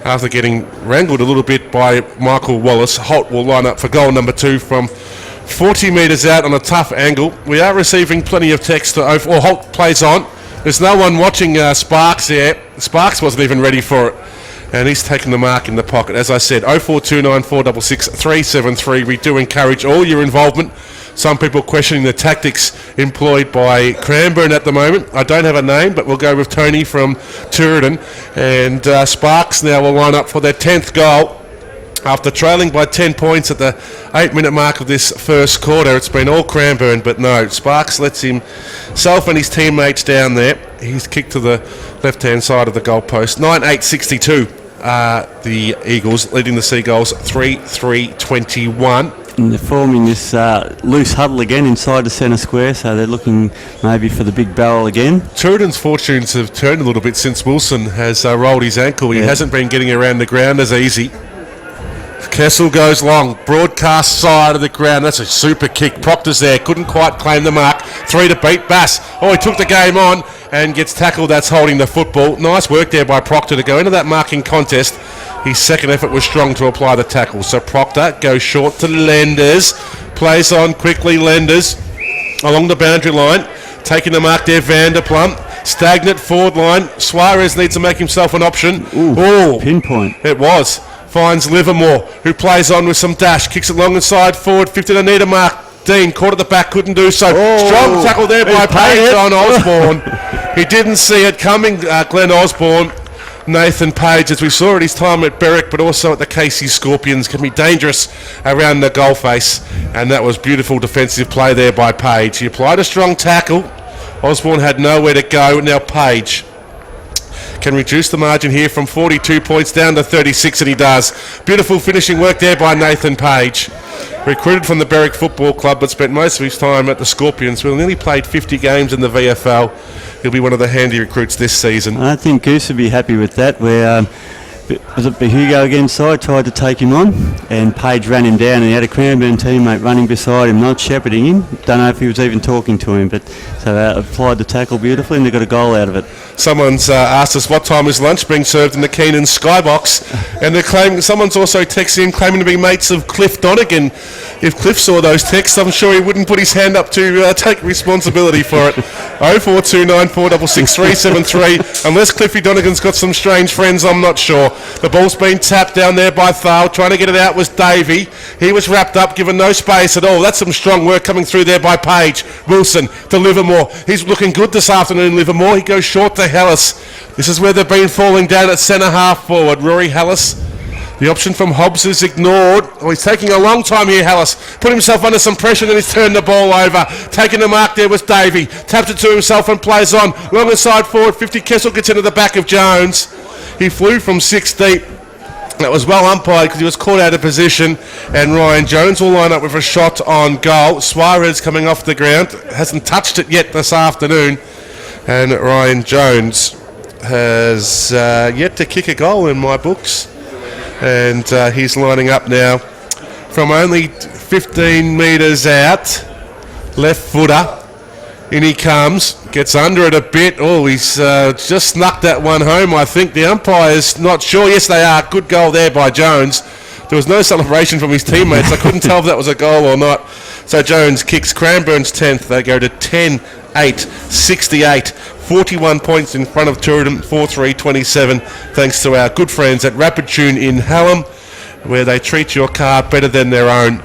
After getting wrangled a little bit by Michael Wallace, Holt will line up for goal number 2 from 40 metres out on a tough angle. We are receiving plenty of text. Holt plays on. There's no one watching Sparks there. Sparks wasn't even ready for it. And he's taken the mark in the pocket. As I said, 0429 466 373. We do encourage all your involvement. Some people questioning the tactics employed by Cranbourne at the moment. I don't have a name, but we'll go with Tony from Turidan. And Sparks now will line up for their 10th goal. After trailing by 10 points at the 8-minute mark of this first quarter, it's been all Cranbourne, but no, Sparks lets himself and his teammates down there. He's kicked to the left-hand side of the goalpost. 9-8-62. The Eagles leading the Seagulls 3-3-21. And they're forming this loose huddle again inside the centre square, so they're looking maybe for the big barrel again. Turidan's fortunes have turned a little bit since Wilson has rolled his ankle. He hasn't been getting around the ground as easy. Kessel goes long, broadcast side of the ground. That's a super kick. Proctor's there, couldn't quite claim the mark. 3 to beat. Bass. Oh, he took the game on and gets tackled. That's holding the football. Nice work there by Proctor to go into that marking contest. His second effort was strong to apply the tackle. So Proctor goes short to Lenders. Plays on quickly, Lenders. along the boundary line. Taking the mark there, Vanderplum. Stagnant forward line. Suarez needs to make himself an option. Ooh, pinpoint. It was. Finds Livermore, who plays on with some dash. Kicks it long and side forward. 50 to need a mark. Dean caught at the back, couldn't do so. Strong tackle there by Page on Osborne. He didn't see it coming, Glenn Osborne. Nathan Page, as we saw at his time at Berwick, but also at the Casey Scorpions, can be dangerous around the goal face. And that was beautiful defensive play there by Page. He applied a strong tackle. Osborne had nowhere to go. Now Page can reduce the margin here from 42 points down to 36, and he does. Beautiful finishing work there by Nathan Page. Recruited from the Berwick Football Club, but spent most of his time at the Scorpions. Well, nearly played 50 games in the VFL. He'll be one of the handy recruits this season. I think Goose would be happy with that, where was it Behugo against side, tried to take him on, and Page ran him down, and he had a Cranbourne teammate running beside him, not shepherding him. Don't know if he was even talking to him, but so applied the tackle beautifully, and they got a goal out of it. Someone's asked us what time is lunch being served in the Keenan Skybox, and they're claiming, someone's also texting in claiming to be mates of Cliff Donegan. If Cliff saw those texts, I'm sure he wouldn't put his hand up to take responsibility for it. 0429 466 373. Unless Cliffy Donegan's got some strange friends, I'm not sure. The ball's been tapped down there by Thal. Trying to get it out was Davey. He was wrapped up, given no space at all. That's some strong work coming through there by Page. Wilson to Livermore. He's looking good this afternoon, Livermore. He goes short to Hellis. This is where they've been falling down at centre half forward. Rory Hellis. The option from Hobbs is ignored. Oh, he's taking a long time here, Hellis. Put himself under some pressure and he's turned the ball over. Taking the mark there was Davey. Taps it to himself and plays on. Long inside forward, 50. Kessel gets into the back of Jones. He flew from 6 deep. That was well umpired because he was caught out of position. And Ryan Jones will line up with a shot on goal. Suarez coming off the ground. Hasn't touched it yet this afternoon. And Ryan Jones has yet to kick a goal in my books. And he's lining up now from only 15 metres out. Left footer. In he comes. Gets under it a bit. Oh, he's just snuck that one home, I think. The umpire's not sure. Yes, they are. Good goal there by Jones. There was no celebration from his teammates. I couldn't tell if that was a goal or not. So Jones kicks Cranbourne's 10th. They go to 10-8, 68. 41 points in front of Tooradin, 4-3-27, thanks to our good friends at Rapid Tune in Hallam, where they treat your car better than their own.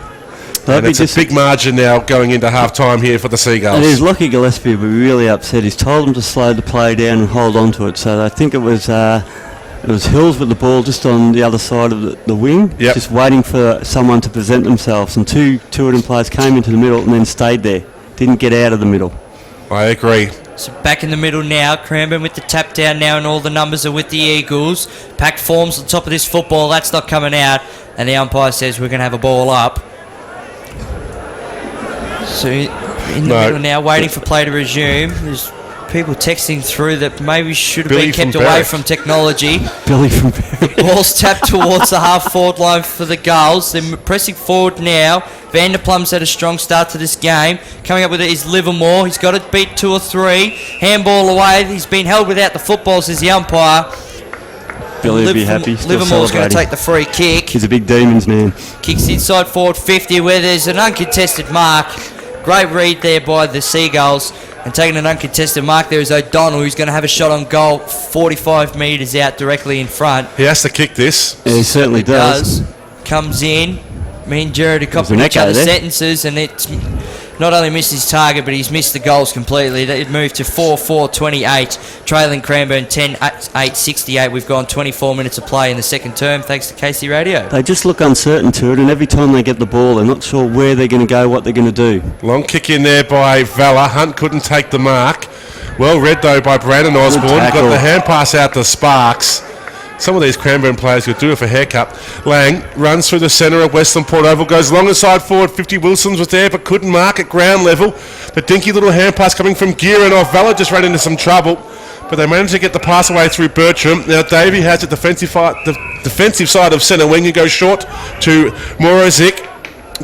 And it's a big margin now going into half-time here for the Seagulls. It is. Lockie Gillespie will be really upset. He's told them to slow the play down and hold on to it. So I think it was Hills with the ball just on the other side of the wing, just waiting for someone to present themselves. And two Tooradin players came into the middle and then stayed there. Didn't get out of the middle. I agree. So back in the middle now, Cranbourne with the tap down now, and all the numbers are with the Eagles. Pack forms on top of this football, that's not coming out, and the umpire says we're going to have a ball up. So in the middle now, waiting for play to resume. There's people texting through that maybe should have been kept away from technology. Billy from Berwick. Ball's tapped towards the half-forward line for the Gulls. They're pressing forward now. Vanderplum's had a strong start to this game. Coming up with it is Livermore. He's got it beat 2 or 3. Handball away. He's been held without the football, says the umpire. Billy will be happy. Livermore's going to take the free kick. He's a big Demons man. Kicks inside forward 50 where there's an uncontested mark. Great read there by the Seagulls. And taking an uncontested mark there is O'Donnell, who's going to have a shot on goal 45 metres out directly in front. He has to kick this. Yeah, he certainly does. Comes in. Me and Jared are copying each other's sentences, and it's not only missed his target, but he's missed the goals completely. It moved to 4-4-28, trailing Cranbourne 10-8, 68. We've gone 24 minutes of play in the second term, thanks to KC Radio. They just look uncertain to it, and every time they get the ball, they're not sure where they're going to go, what they're going to do. Long kick in there by Valla. Hunt couldn't take the mark. Well read, though, by Brandon Osborne. Got the hand pass out to Sparks. Some of these Cranbourne players could do it for haircut. Lang runs through the centre of Western Port Oval, goes long inside forward. 50 Wilsons was there, but couldn't mark at ground level. The dinky little hand pass coming from Gearin off. Valla just ran into some trouble, but they managed to get the pass away through Bertram. Now Davey has the defensive side of centre wing. He goes short to Morozic.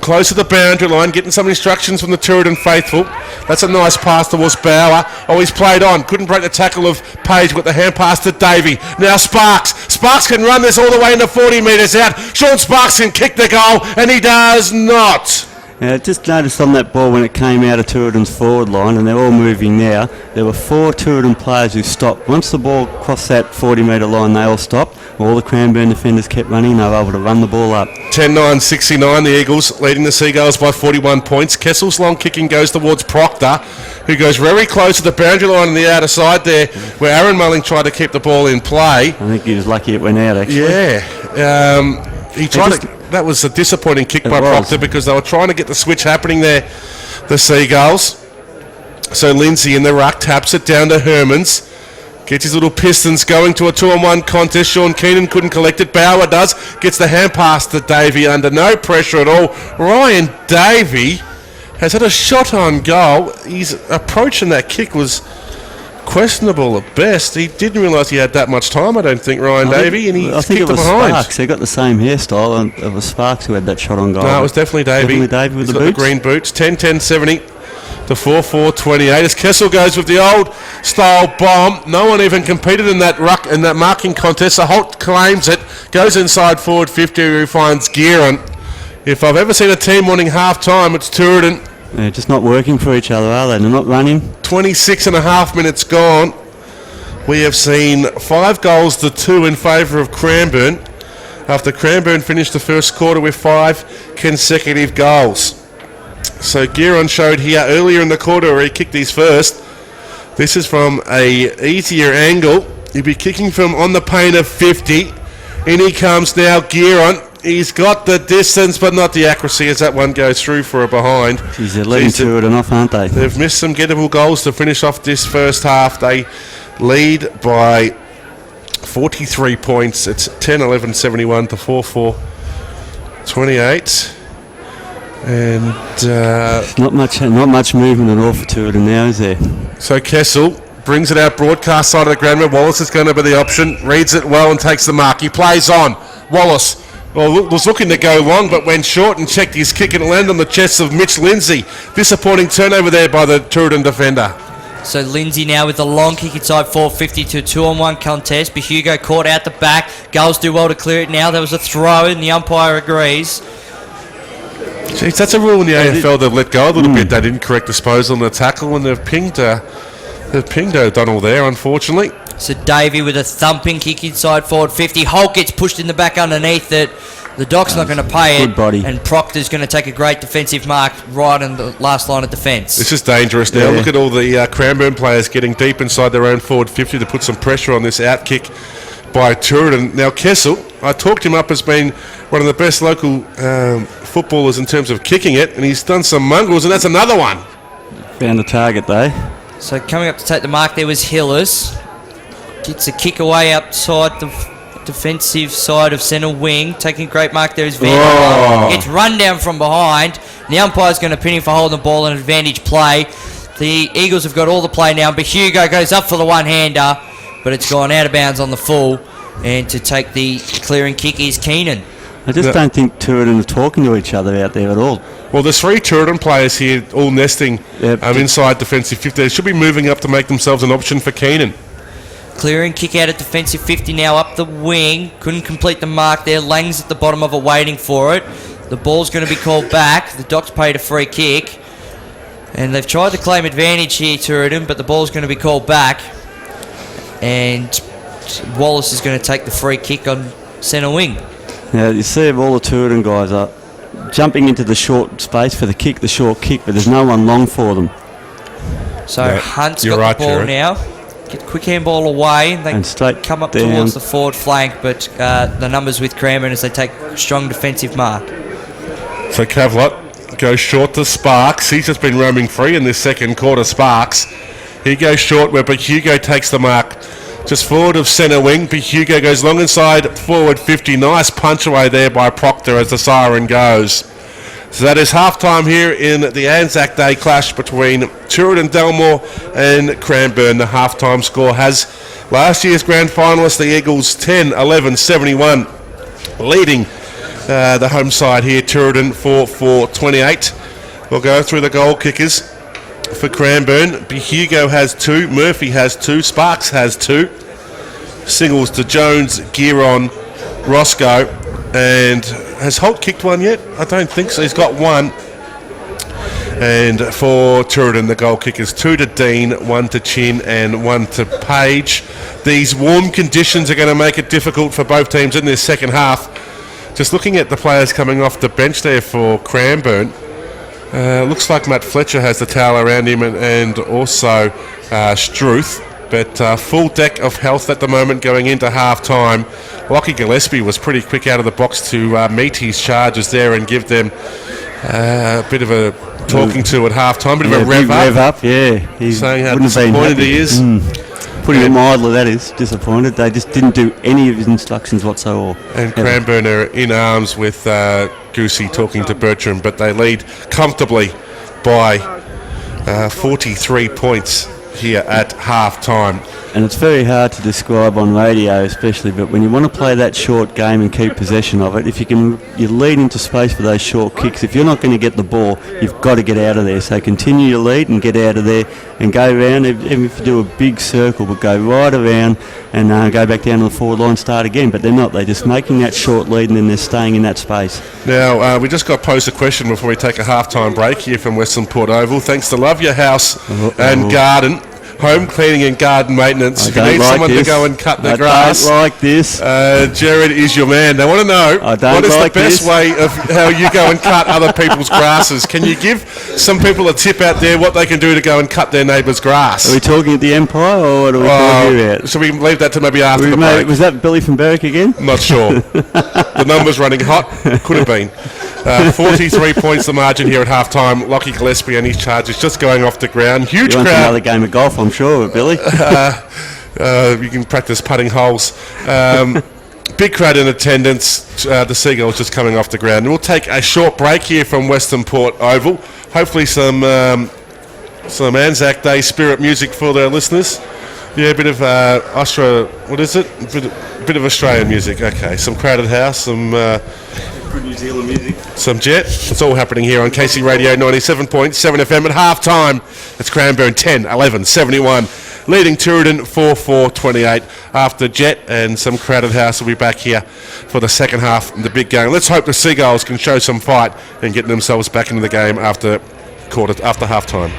Close to the boundary line, getting some instructions from the Tooradin faithful. That's a nice pass towards Bauer. Oh, he's played on. Couldn't break the tackle of Page with the hand pass to Davey. Now Sparks. Sparks can run this all the way into 40 metres out. Sean Sparks can kick the goal, and he does not. Just noticed on that ball when it came out of Tooradin's forward line, and they're all moving now, there were 4 Tooradin players who stopped. Once the ball crossed that 40-metre line, they all stopped. All the Cranbourne defenders kept running. They were able to run the ball up. 10-9-69, the Eagles leading the Seagulls by 41 points. Kessel's long kicking goes towards Proctor, who goes very close to the boundary line on the outer side there, where Aaron Mulling tried to keep the ball in play. I think he was lucky it went out, actually. Yeah. He tried to... That was a disappointing kick by Proctor because they were trying to get the switch happening there, the Seagulls. So Lindsay in the ruck taps it down to Hermans. Gets his little Pistons going to a 2-on-1 contest. Sean Keenan couldn't collect it. Bauer does. Gets the hand pass to Davey under no pressure at all. Ryan Davey has had a shot on goal. His approach in that kick was questionable at best. He didn't realise he had that much time, I don't think, Ryan Davey, and he I think kicked it was behind. Sparks. They got the same hairstyle, and it was Sparks who had that shot on goal. No, it was definitely Davey. Definitely Davey with He's the got boots. the green boots. 10-10-70 to 4-4-28. As Kessel goes with the old style bomb. No one even competed in that ruck in that marking contest. So Holt claims it, goes inside forward 50, who finds Gearon. If I've ever seen a team wanting half time, it's Tooradin. They're just not working for each other, are they? They're not running. 26 and a half minutes gone. We have seen 5 goals to 2 in favour of Cranbourne, after Cranbourne finished the first quarter with 5 consecutive goals. So Gearon showed here earlier in the quarter where he kicked his first. This is from a easier angle. He'll be kicking from on the paint of 50. In he comes now, Gearon. He's got the distance but not the accuracy as that one goes through for a behind. Geez, they're leading to it enough, aren't they? They've missed some gettable goals to finish off this first half. They lead by 43 points. It's 10-11-71 to 4-4-28. And not much movement at all for Tooradin now, is there? So Kessel brings it out broadcast side of the ground. Wallace is going to be the option. Reads it well and takes the mark. He plays on. Wallace was looking to go long but went short and checked his kick and landed on the chest of Mitch Lindsay. Disappointing turnover there by the Tooradin defender. So Lindsay now with the long kick inside 450 to a 2-on-1 contest. But Hugo caught out the back. Gulls do well to clear it now. There was a throw and the umpire agrees. Jeez, that's a rule in the AFL. They've let go a little bit. They didn't correct disposal and the tackle, and they've pinged O'Donnell there, unfortunately. So Davey with a thumping kick inside forward 50. Holt gets pushed in the back underneath it. The Doc's not going to pay it. Good body. And Proctor's going to take a great defensive mark right on the last line of defence. This is dangerous now. Yeah. Look at all the Cranbourne players getting deep inside their own forward 50 to put some pressure on this out kick by Tooradin. Now Kessel, I talked him up as being one of the best local footballers in terms of kicking it, and he's done some mongrels, and that's another one. Found the target, though. So coming up to take the mark there was Hillis. Gets a kick away outside the defensive side of centre wing. Taking a great mark there is Van. Gets run down from behind. The umpire's going to pin him for holding the ball in advantage play. The Eagles have got all the play now, but Hugo goes up for the one-hander, but it's gone out of bounds on the full. And to take the clearing kick is Keenan. I just don't think Tooradin are talking to each other out there at all. Well, there's 3 Tooradin players here all nesting inside defensive 50. They should be moving up to make themselves an option for Keenan. Clearing kick out at defensive 50 now up the wing. Couldn't complete the mark there. Lang's at the bottom of it waiting for it. The ball's going to be called back. The Docs paid a free kick. And they've tried to claim advantage here, Tooradin, but the ball's going to be called back. And Wallace is going to take the free kick on centre wing. Now, you see all the Tooradin guys are jumping into the short space for the kick, the short kick, but there's no one long for them. So Yeah, Hunt's you're got right, the ball Jared. now. Get quick handball away. They And straight come up down. towards the forward flank, but the numbers with Cranbourne as they take strong defensive mark. So Cavlot goes short to Sparks. He's just been roaming free in this second quarter, Sparks. He goes short where Hugo takes the mark. Just forward of centre wing. Hugo goes long inside forward 50. Nice punch away there by Proctor as the siren goes. So that is half-time here in the Anzac Day clash between Tooradin Delmore and Cranbourne. The half-time score has last year's grand finalists, the Eagles, 10-11-71, leading the home side here, Tooradin, 4-4-28. We'll go through the goal kickers for Cranbourne. Hugo has 2, Murphy has 2, Sparks has 2. Singles to Jones, Gearon, Roscoe, and has Holt kicked one yet? I don't think so. He's got one. And for Turin, the goal kickers, 2 to Dean, 1 to Chin and 1 to Page. These warm conditions are going to make it difficult for both teams in this second half. Just looking at the players coming off the bench there for Cranbourne, looks like Matt Fletcher has the towel around him and also Struth. But full deck of health at the moment going into half-time. Lockie Gillespie was pretty quick out of the box to meet his charges there and give them a bit of a talking to at half-time. Bit of a rev up. Yeah. He saying how wouldn't have been disappointed happy. he is. Putting it mildly, that is disappointed. They just didn't do any of his instructions whatsoever. And Cranbourne are in arms with Goosey talking to Bertram, but they lead comfortably by 43 points here at half-time. And it's very hard to describe on radio especially, but when you want to play that short game and keep possession of it, if you lead into space for those short kicks, if you're not going to get the ball, you've got to get out of there. So continue your lead and get out of there and go around, even if you do a big circle, but go right around and go back down to the forward line, start again. But they're not. They're just making that short lead and then they're staying in that space. Now, we just got posed a question before we take a half-time break here from Western Port Oval. Thanks to Love Your House and Garden. Home cleaning and garden maintenance. If you need someone to go and cut the grass, I don't like this. Jared is your man. They want to know what is the best way of how you go and cut other people's grasses. Can you give some people a tip out there what they can do to go and cut their neighbour's grass? Are we talking at the Empire or what are we talking about? So we can leave that to maybe after the break. Was that Billy from Berwick again? Not sure. The number's running hot. Could have been. 43 points the margin here at half-time. Lockie Gillespie and his charges just going off the ground. Huge you want crowd. Another game of golf, I'm sure, Billy. You can practice putting holes. Big crowd in attendance. The Seagulls just coming off the ground. And we'll take a short break here from Western Port Oval. Hopefully some Anzac Day spirit music for their listeners. Yeah, a bit of what is it? Bit of Australian music. Okay, some Crowded House, some New Zealand music. Some Jet. It's all happening here on KC Radio 97.7 FM at half-time. It's Cranbourne 10, 11, 71. Leading Turin 4-4-28 after Jet and some Crowded House will be back here for the second half of the big game. Let's hope the Seagulls can show some fight and get themselves back into the game after half-time.